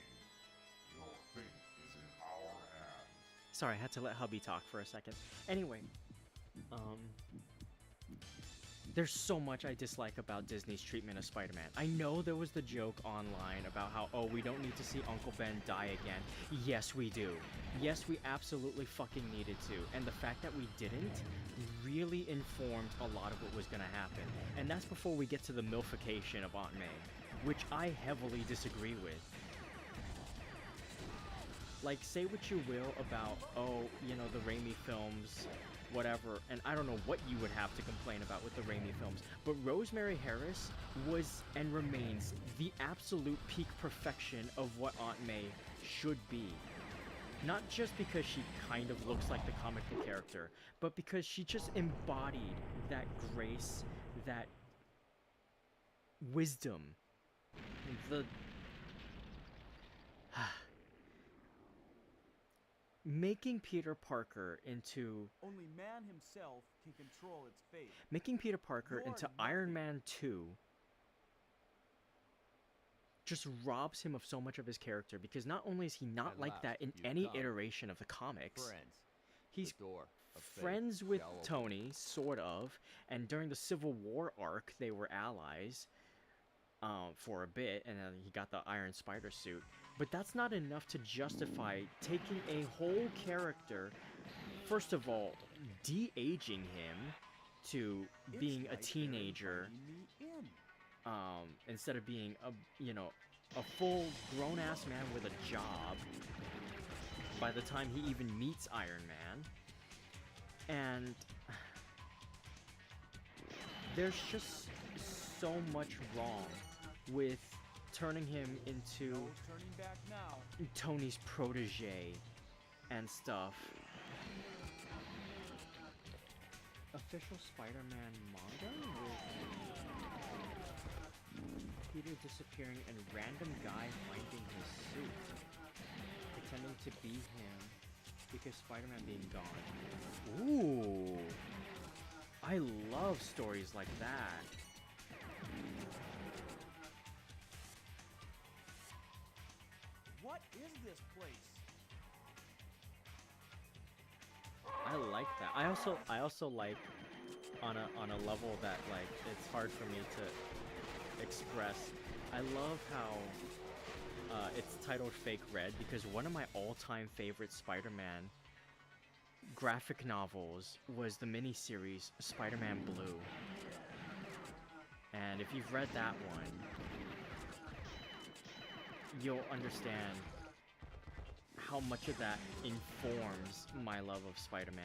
your fate is in our hands. Sorry, I had to let hubby talk for a second. Anyway, there's so much I dislike about Disney's treatment of Spider-Man. I know there was the joke online about how, oh, we don't need to see Uncle Ben die again. Yes, we do. Yes, we absolutely fucking needed to. And the fact that we didn't really informed a lot of what was gonna happen. And that's before we get to the milfication of Aunt May, which I heavily disagree with. Like, say what you will about, oh, you know, the Raimi films, whatever, and I don't know what you would have to complain about with the Raimi films, but Rosemary Harris was and remains the absolute peak perfection of what Aunt May should be. Not just because she kind of looks like the comic book character, but because she just embodied that grace, that wisdom, the... Making Peter Parker into... Only man himself can control its fate. Making Peter Parker You're into nothing. Iron Man 2 just robs him of so much of his character, because not only is he not At like last that in you've any come. iteration of the comics, Friends. he's The door of fate friends with shall open. Tony, sort of, and during the Civil War arc, they were allies for a bit, and then he got the Iron Spider suit. But that's not enough to justify taking a whole character, first of all, de-aging him to It's being a like they're teenager, inviting me in. instead of being a, you know, a full grown-ass man with a job by the time he even meets Iron Man. And there's just so much wrong with turning him into No turning back now. Tony's protege and stuff. Official Spider-Man manga with Peter disappearing and random guy finding his suit, pretending to be him because Spider-Man being gone. Ooh, I love stories like that. What is this place? I like that. I also like on a level that like it's hard for me to express. I love how it's titled Fake Red because one of my all-time favorite Spider-Man graphic novels was the miniseries Spider-Man Blue. And if you've read that one, you'll understand how much of that informs my love of Spider-Man.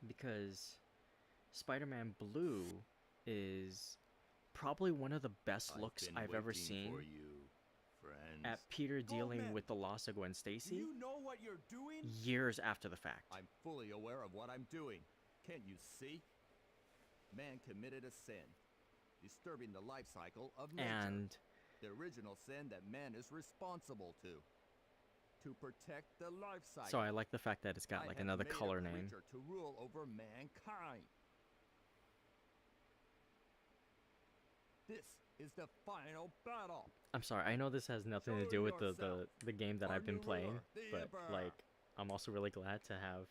Because Spider-Man Blue is probably one of the best looks I've ever seen for you, friends. at Peter dealing Goldman, with the loss of Gwen Do Stacy you know what you're doing? years after the fact. I'm fully aware of what I'm doing. Can't you see? Man committed a sin, disturbing the life cycle of nature. And The original sin that man is responsible to protect the life cycle. so I like the fact that it's got I like have another made a color name. creature to rule over mankind. This is the final battle. I'm sorry, I know this has nothing to Show do with yourself, the game that our I've been new playing, ruler, the but Emperor. like I'm also really glad to have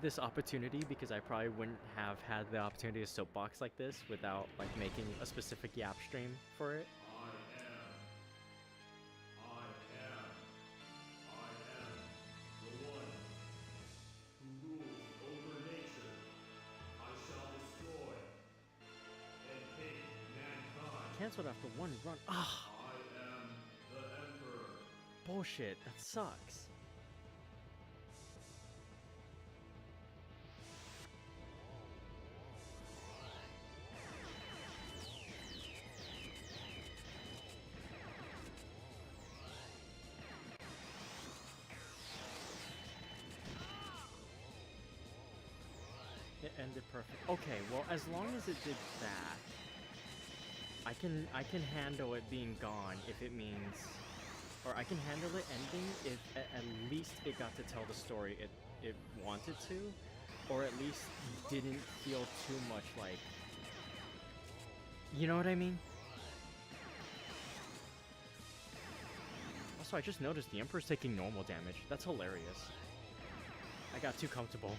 this opportunity because I probably wouldn't have had the opportunity to soapbox like this without like making a specific Yap stream for it. I am the one who rules over nature. I shall destroy and hate mankind. Canceled after one run. Ah, I am the Emperor. bullshit. That sucks. It ended perfect. Okay, well, as long as it did that, I can handle it being gone if it means, or I can handle it ending if at least it got to tell the story it wanted to, or at least didn't feel too much like, you know what I mean? Also, I just noticed the Emperor's taking normal damage. That's hilarious. I got too comfortable.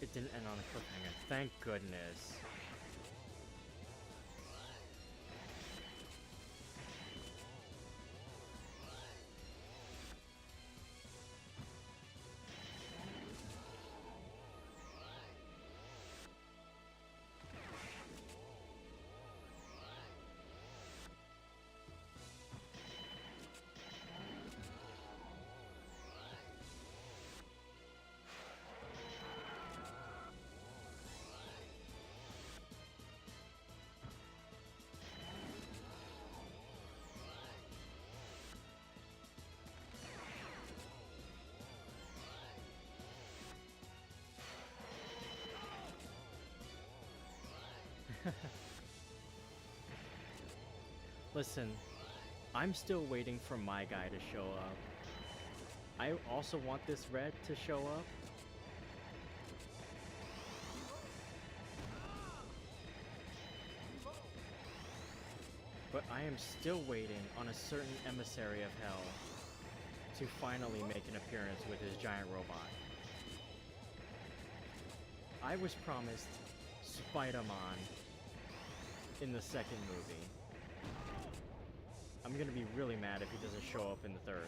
It didn't end on a cliffhanger. Thank goodness. Listen, I'm still waiting for my guy to show up. I also want this red to show up. But I am still waiting on a certain emissary of hell to finally make an appearance with his giant robot. I was promised Spider-Man in the second movie. I'm gonna be really mad if he doesn't show up in the third.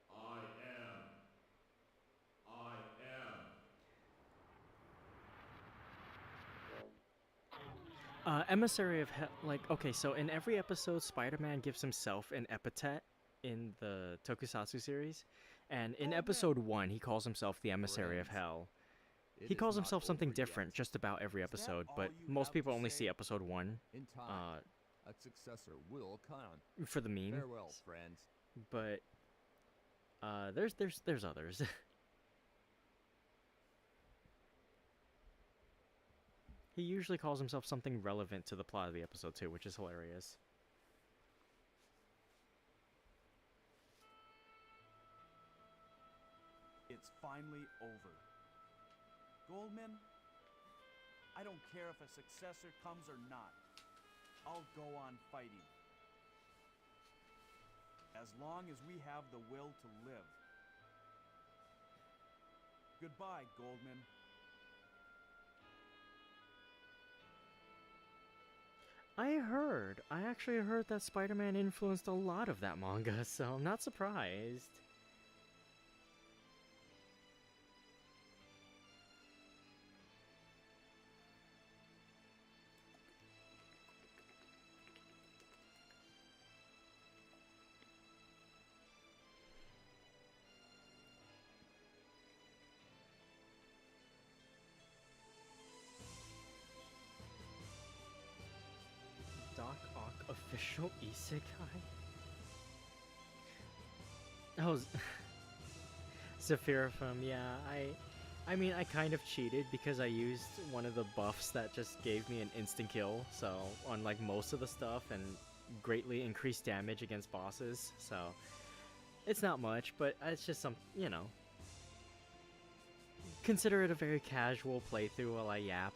I am. Emissary of Hell, like, okay, so in every episode, Spider-Man gives himself an epithet in the Tokusatsu series, and in episode 1, he calls himself the Emissary of Friends, Hell. It He is calls not himself something over yet. different just about every Is that episode, all but you most have people to only say? see episode 1 In time, a successor will come. for the meme. Farewell, friends. But there's others. He usually calls himself something relevant to the plot of the episode too, which is hilarious. It's finally over. Goldman, I don't care if a successor comes or not. I'll go on fighting. As long as we have the will to live. Goodbye, Goldman. I actually heard that Spider-Man influenced a lot of that manga, so I'm not surprised. Doc Ock official isekai? Oh, Sephirotham, yeah, I mean, I kind of cheated because I used one of the buffs that just gave me an instant kill, so, on, like, most of the stuff, and greatly increased damage against bosses, so, it's not much, but it's just some, you know. Consider it a very casual playthrough while I yap.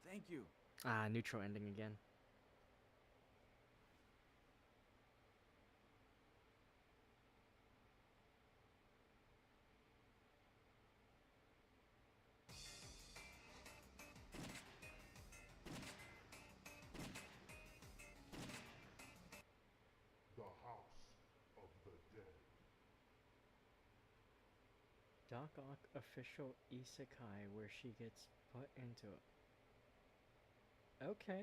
Thank you. Ah, neutral ending again. The House of the Dead. Doc Ock official isekai where she gets put into it. Okay.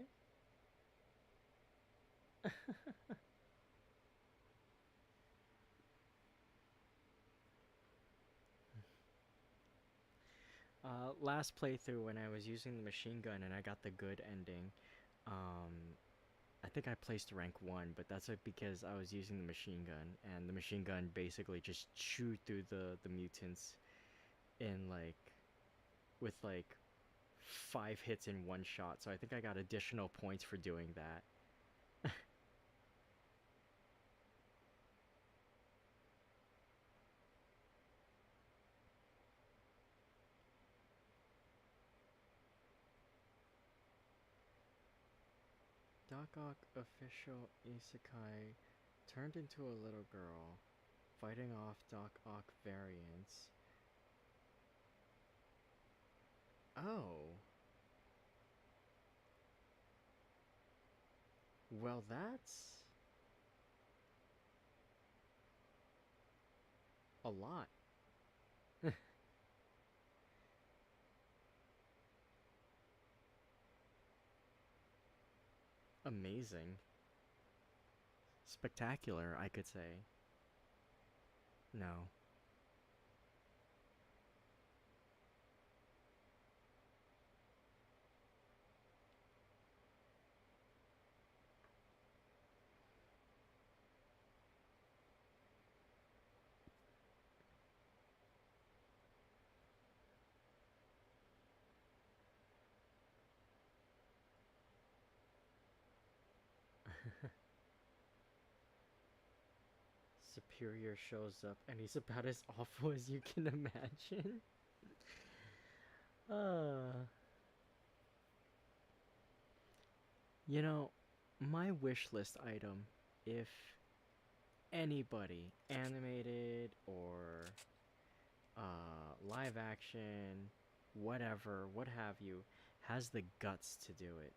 Last playthrough when I was using the machine gun and I got the good ending, I think I placed rank 1, but that's because I was using the machine gun, and the machine gun basically just chewed through the mutants in with 5 hits in one shot, so I think I got additional points for doing that. Doc Ock official isekai turned into a little girl, fighting off Doc Ock variants. Oh. Well, that's a lot. Amazing. Spectacular, I could say. No. Superior shows up and he's about as awful as you can imagine. You know, my wish list item, if anybody, animated or live action, whatever, what have you, has the guts to do it,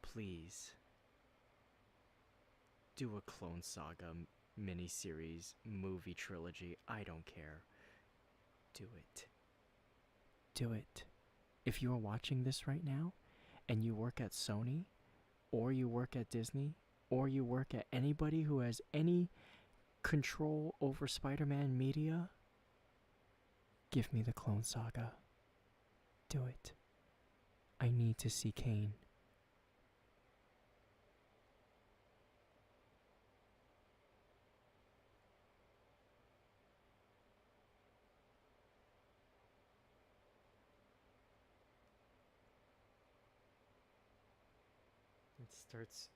please do a Clone Saga miniseries, movie trilogy. I don't care. Do it. Do it. If you are watching this right now and you work at Sony, or you work at Disney, or you work at anybody who has any control over Spider-Man media, give me the Clone Saga. Do it. I need to see Kane. It starts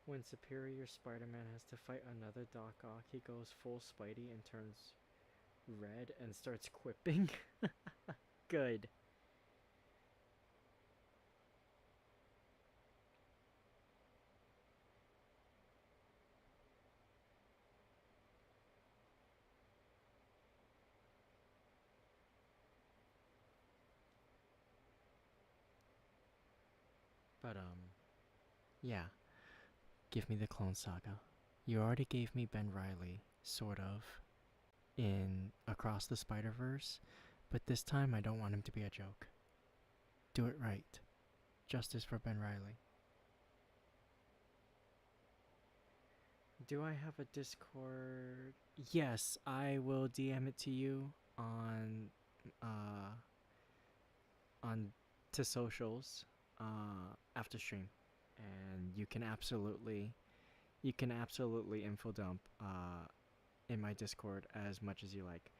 when Superior Spider-Man has to fight another Doc Ock. He goes full Spidey and turns red and starts quipping. Good. But yeah. Give me the Clone Saga. You already gave me Ben Riley, sort of, in Across the Spider-Verse, but this time I don't want him to be a joke. Do it right. Justice for Ben Riley. Do I have a Discord? Yes, I will DM it to you uh on to socials after stream. And you can absolutely info dump in my Discord as much as you like.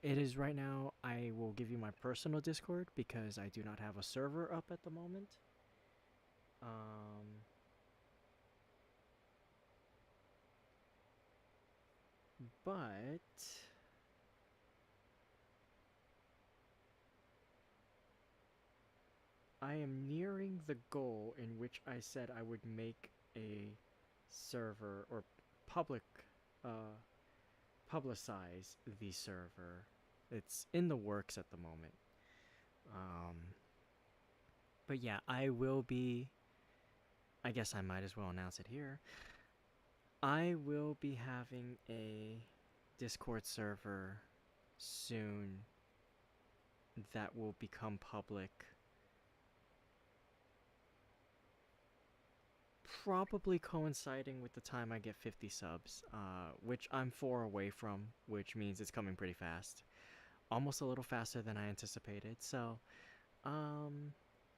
It is right now. I will give you my personal Discord because I do not have a server up at the moment. But I am nearing the goal in which I said I would make a server or public publicize the server. It's in the works at the moment. But yeah, I will be. I guess I might as well announce it here. I will be having a Discord server soon that will become public. Probably coinciding with the time I get 50 subs, which I'm 4 away from, which means it's coming pretty fast. Almost a little faster than I anticipated. So,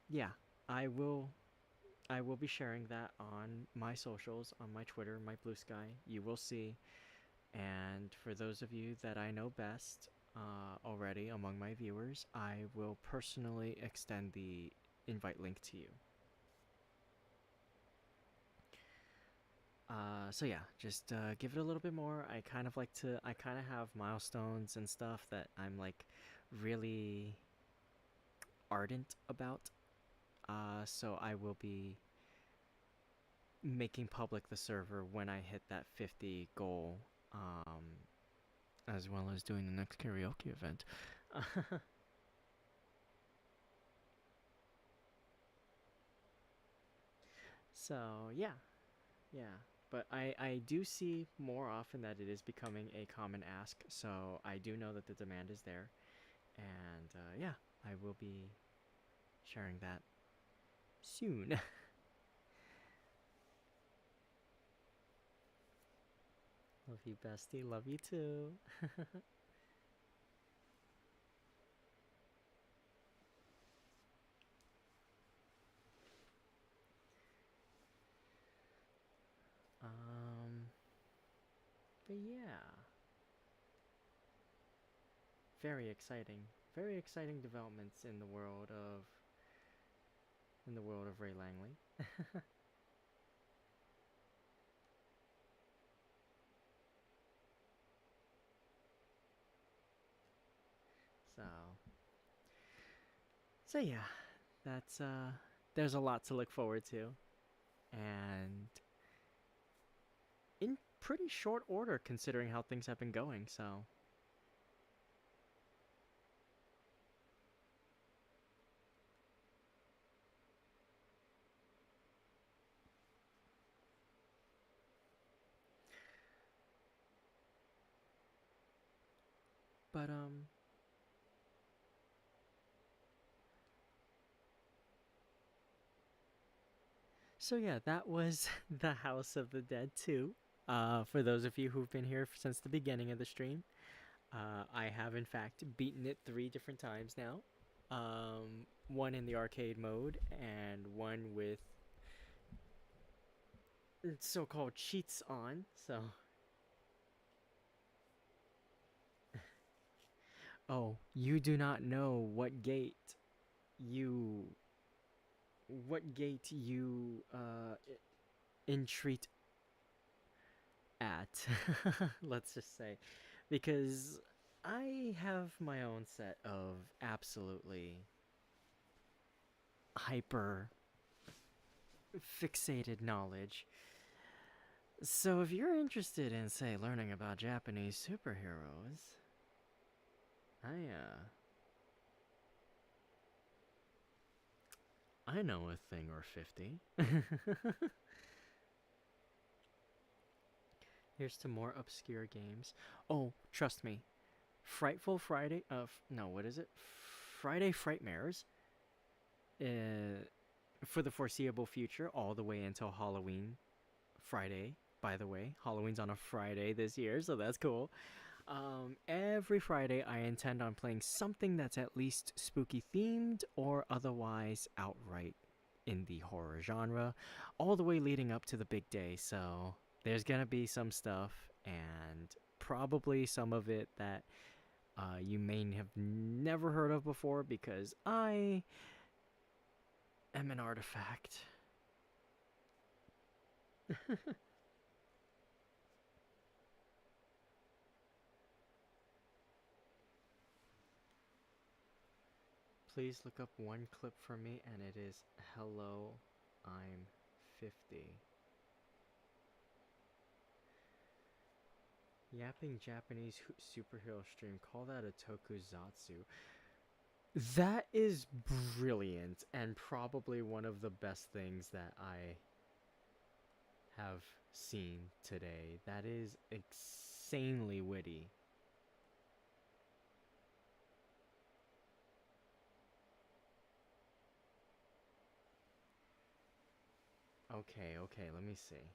yeah, I will be sharing that on my socials, on my Twitter, my Blue Sky. You will see. And for those of you that I know best already among my viewers, I will personally extend the invite link to you. So yeah, just give it a little bit more. I kind of have milestones and stuff that I'm like really ardent about. So I will be making public the server when I hit that 50 goal, as well as doing the next karaoke event. So yeah. But I do see more often that it is becoming a common ask, so I do know that the demand is there. And yeah, I will be sharing that soon. Love you, bestie. Love you too. But yeah, very exciting. Very exciting developments in the world of Ray Langley. So yeah, that's there's a lot to look forward to. And in pretty short order considering how things have been going, so but so yeah, that was the House of the Dead 2. For those of you who've been here since the beginning of the stream, I have in fact beaten it 3 different times now. One in the arcade mode and one with so-called cheats on. So oh, you do not know what gate you what gate you entreat at, let's just say, because I have my own set of absolutely hyper fixated knowledge. So if you're interested in, say, learning about Japanese superheroes, I know a thing or 50. Here's to more obscure games. Oh, trust me. Frightful Friday, no, what is it? Friday Frightmares. For the foreseeable future, all the way until Halloween Friday. By the way, Halloween's on a Friday this year, so that's cool. Every Friday, I intend on playing something that's at least spooky themed or otherwise outright in the horror genre, all the way leading up to the big day. So there's gonna be some stuff, and probably some of it that you may have never heard of before, because I am an artifact. Please look up one clip for me, and it is "Hello, I'm 50." Yapping Japanese superhero stream. Call that a tokusatsu. That is brilliant, and probably one of the best things that I have seen today. That is insanely witty. Okay, let me see.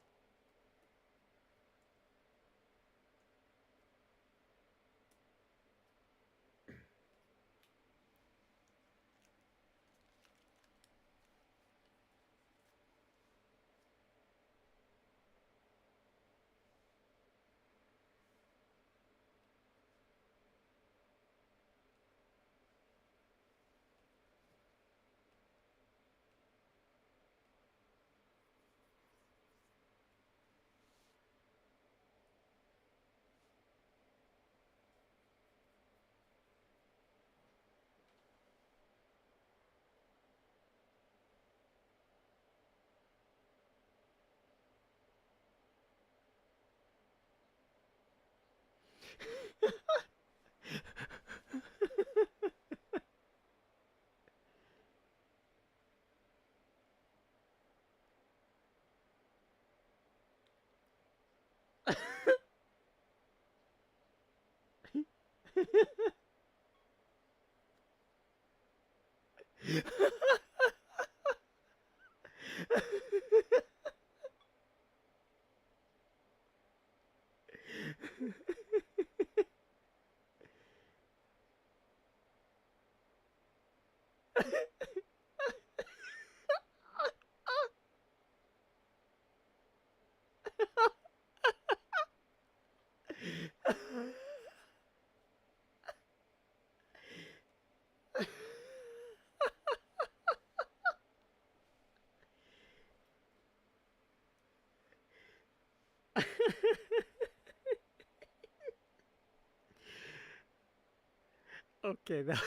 Okay, that.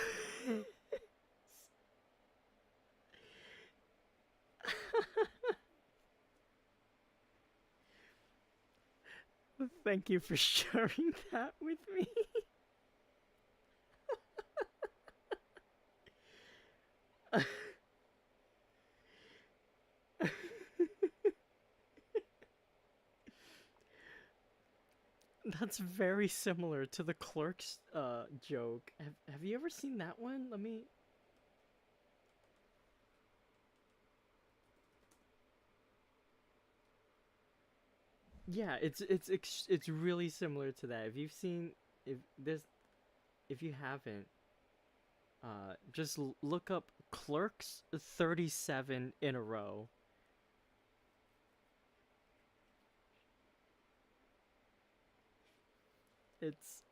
Thank you for sharing that with me. That's very similar to the Clerks joke. Have you ever seen that one? Let me. Yeah, it's really similar to that. If you've seen, if you haven't, just look up Clerks 37 in a row. It's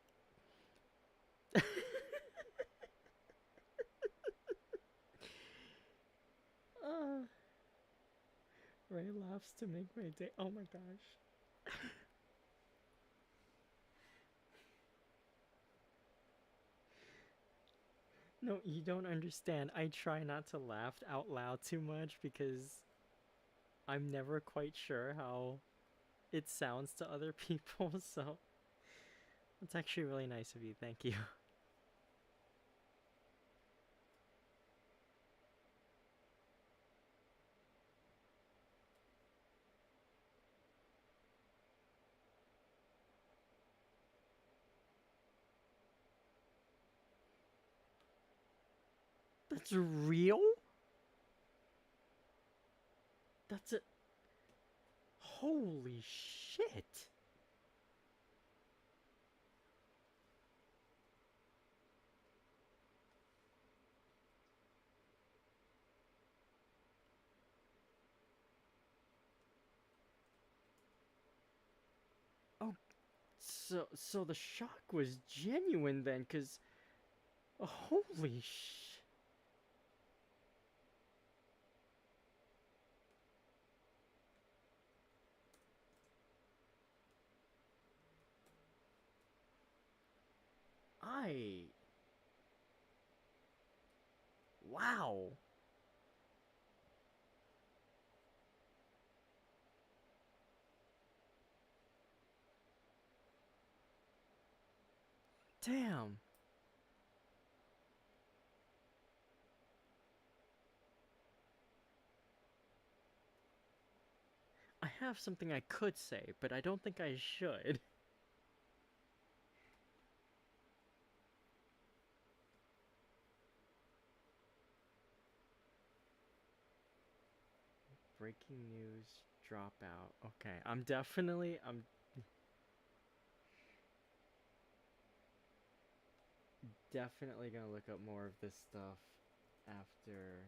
Ray laughs to make my day. Oh my gosh. No, you don't understand. I try not to laugh out loud too much because I'm never quite sure how it sounds to other people, so it's actually really nice of you. Thank you. That's real? That's a... Holy shit. Oh, so the shock was genuine then, 'cause holy sh... Wow. Damn. I have something I could say, but I don't think I should. Breaking news, dropout. Okay, I'm definitely gonna look up more of this stuff after.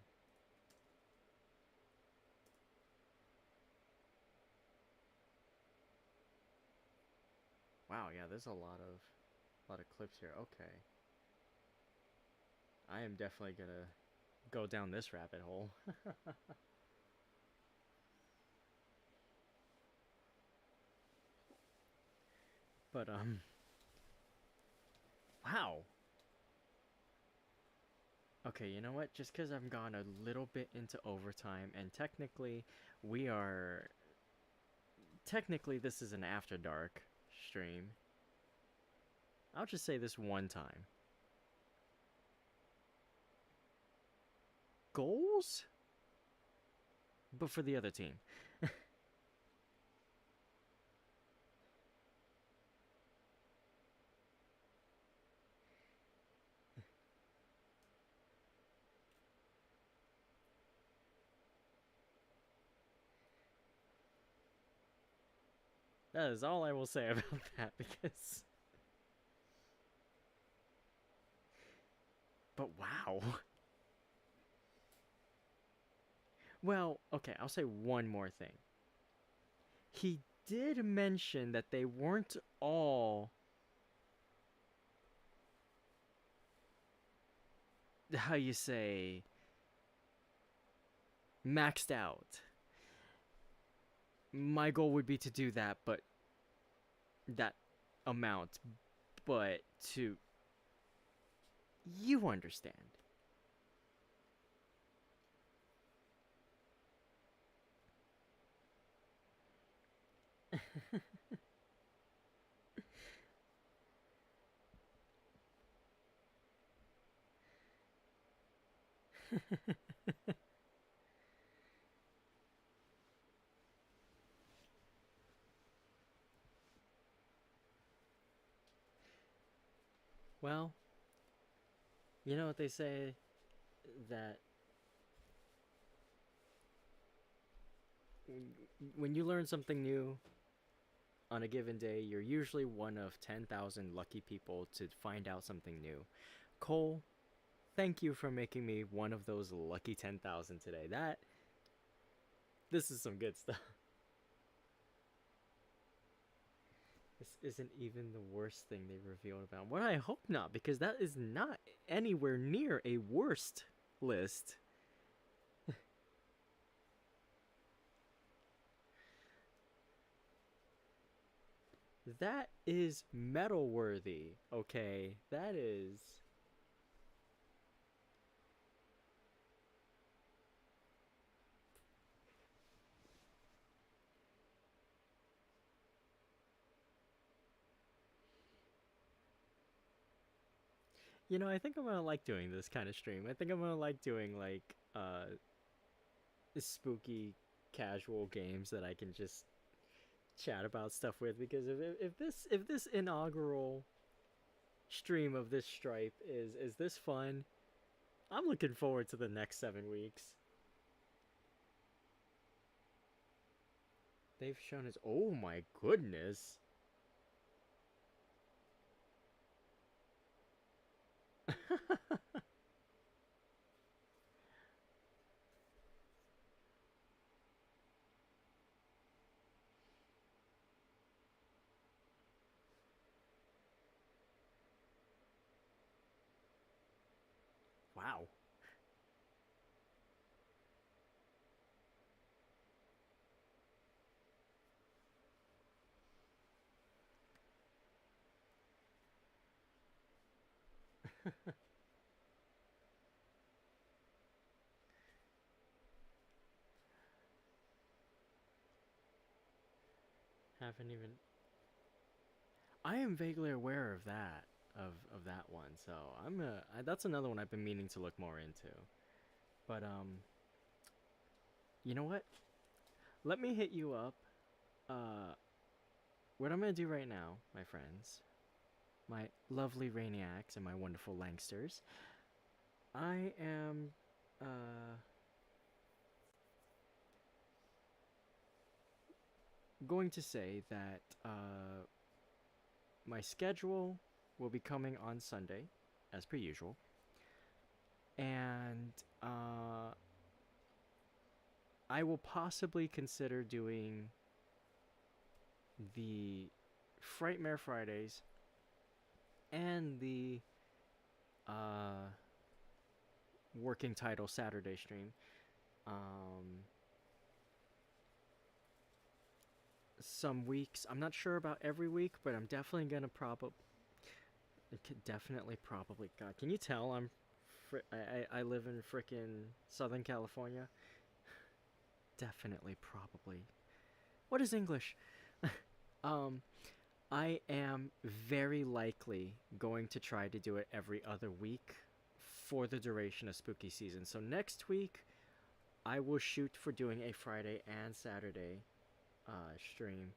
Wow, yeah, there's a lot of clips here. Okay. I am definitely gonna go down this rabbit hole. But wow. Okay, you know what? Just because I've gone a little bit into overtime, and technically this is an after dark stream. I'll just say this one time. Goals? But for the other team. That is all I will say about that, because... But wow. Well, okay, I'll say one more thing. He did mention that they weren't all... how you say... maxed out. My goal would be to do that, but... that amount, but to... you understand. Well, you know what they say, that when you learn something new on a given day, you're usually one of 10,000 lucky people to find out something new. Cole, thank you for making me one of those lucky 10,000 today. This is some good stuff. This isn't even the worst thing they revealed about. Well, I hope not, because that is not anywhere near a worst list. That is metal worthy. Okay, that is. You know, I think I'm gonna like doing this kind of stream. I think I'm gonna like doing like spooky casual games that I can just chat about stuff with, because if this inaugural stream of this stripe is this fun, I'm looking forward to the next 7 weeks. They've shown us. Oh my goodness. Wow. Haven't even. I am vaguely aware of that, of that one. So that's another one I've been meaning to look more into. But you know what? Let me hit you up. What I'm gonna do right now, my friends, my lovely Rainiacs and my wonderful Langsters, I am going to say that my schedule will be coming on Sunday, as per usual, and I will possibly consider doing the Frightmare Fridays and the working title Saturday stream. Some weeks, I'm not sure about every week, but I'm definitely gonna probably. God, can you tell I live in frickin' Southern California? Definitely, probably. What is English? I am very likely going to try to do it every other week for the duration of spooky season. So next week, I will shoot for doing a Friday and Saturday stream,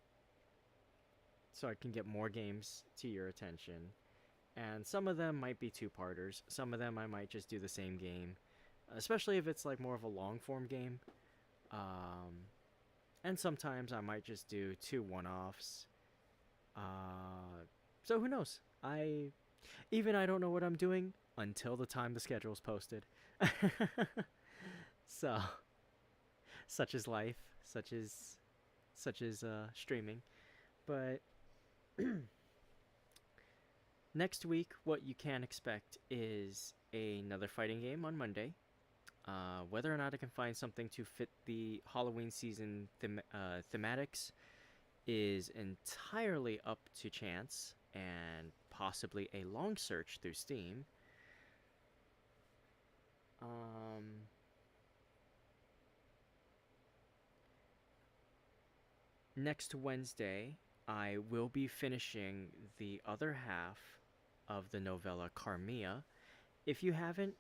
so I can get more games to your attention. And some of them might be two-parters. Some of them I might just do the same game, especially if it's like more of a long-form game. And sometimes I might just do 2 one-offs. So who knows? I don't know what I'm doing until the time the schedule's posted. So, such is life, such is streaming. But next week, what you can expect is another fighting game on Monday. Whether or not I can find something to fit the Halloween season thematics is entirely up to chance and possibly a long search through Steam. Next Wednesday, I will be finishing the other half of the novella Carmia. If you haven't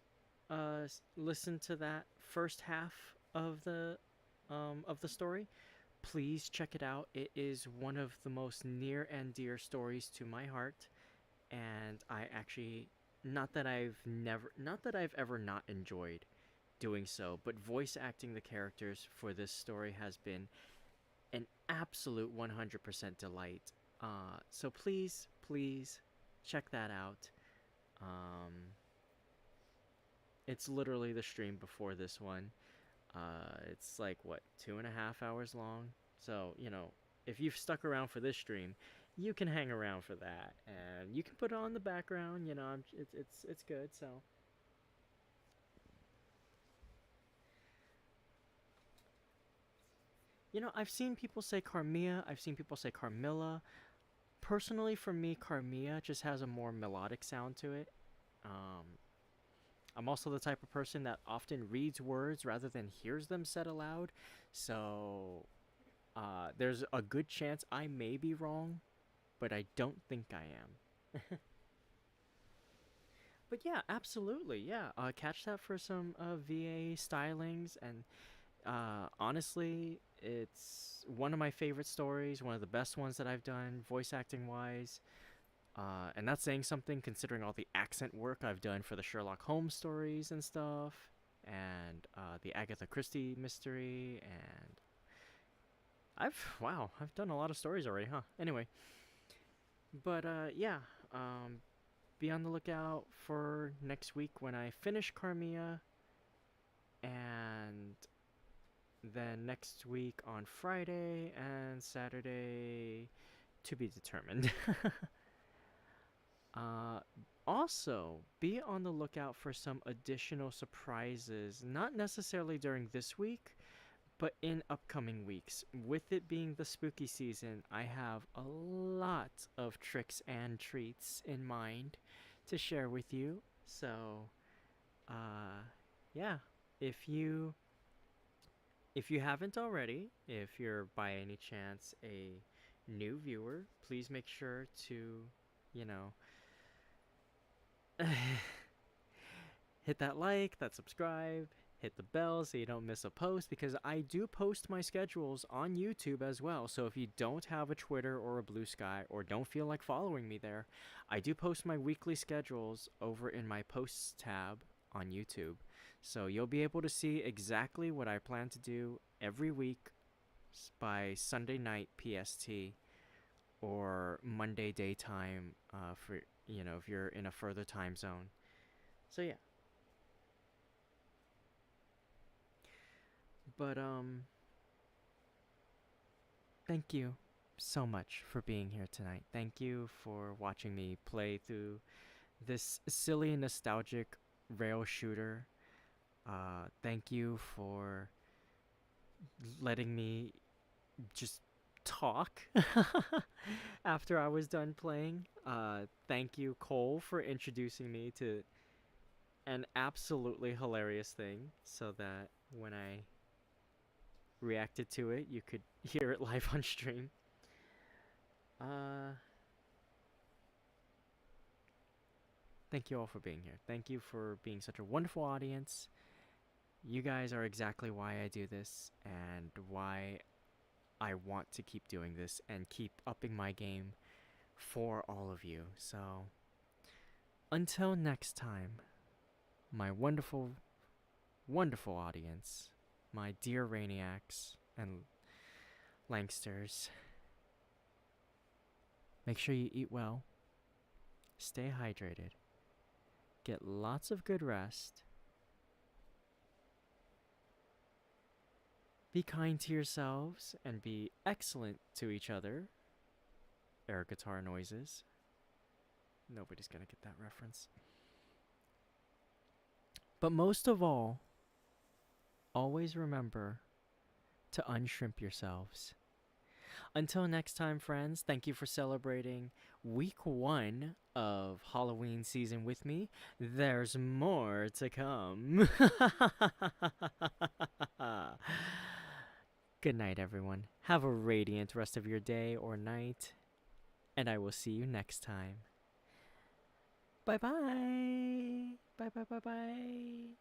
listened to that first half of the story, please check it out. It is one of the most near and dear stories to my heart, and I actually not that I've ever not enjoyed doing so, but voice acting the characters for this story has been an absolute 100% delight. So please check that out. It's literally the stream before this one. It's like, what, 2.5 hours long? So, if you've stuck around for this stream, you can hang around for that. And you can put it on the background, it's good, so. I've seen people say Carmia, I've seen people say Carmilla. personally, for me, Carmilla just has a more melodic sound to it. I'm also the type of person that often reads words rather than hears them said aloud. So there's a good chance I may be wrong, but I don't think I am. But yeah, absolutely. Yeah, catch that for some VA stylings. And honestly, it's one of my favorite stories, one of the best ones that I've done, voice acting wise. And that's saying something considering all the accent work I've done for the Sherlock Holmes stories and stuff, and the Agatha Christie mystery, and I've done a lot of stories already, huh? Anyway, but yeah, be on the lookout for next week when I finish Carmilla, and then next week on Friday and Saturday to be determined. Also, be on the lookout for some additional surprises, not necessarily during this week, but in upcoming weeks. With it being the spooky season, I have a lot of tricks and treats in mind to share with you. So, yeah, if you haven't already, if you're by any chance a new viewer, please make sure to, you know, hit that like, that subscribe, hit the bell so you don't miss a post, because I do post my schedules on YouTube as well. So if you don't have a Twitter or a Blue Sky, or don't feel like following me there, I do post my weekly schedules over in my posts tab on YouTube. So you'll be able to see exactly what I plan to do every week by Sunday night PST, or Monday daytime for, you know, if you're in a further time zone. So yeah. But thank you so much for being here tonight. Thank you for watching me play through this silly nostalgic rail shooter. Thank you for letting me just talk after I was done playing. Thank you, Cole, for introducing me to an absolutely hilarious thing, so that when I reacted to it, you could hear it live on stream. Thank you all for being here. Thank you for being such a wonderful audience. You guys are exactly why I do this, and why I want to keep doing this and keep upping my game for all of you. So, until next time, my wonderful, wonderful audience, my dear Rainiacs and Langsters, make sure you eat well, stay hydrated, get lots of good rest, be kind to yourselves, and be excellent to each other. Air guitar noises. Nobody's gonna get that reference. But most of all, always remember to unshrimp yourselves. Until next time, friends, thank you for celebrating week 1 of Halloween season with me. There's more to come. Good night, everyone. Have a radiant rest of your day or night, and I will see you next time. Bye-bye. Bye-bye-bye-bye.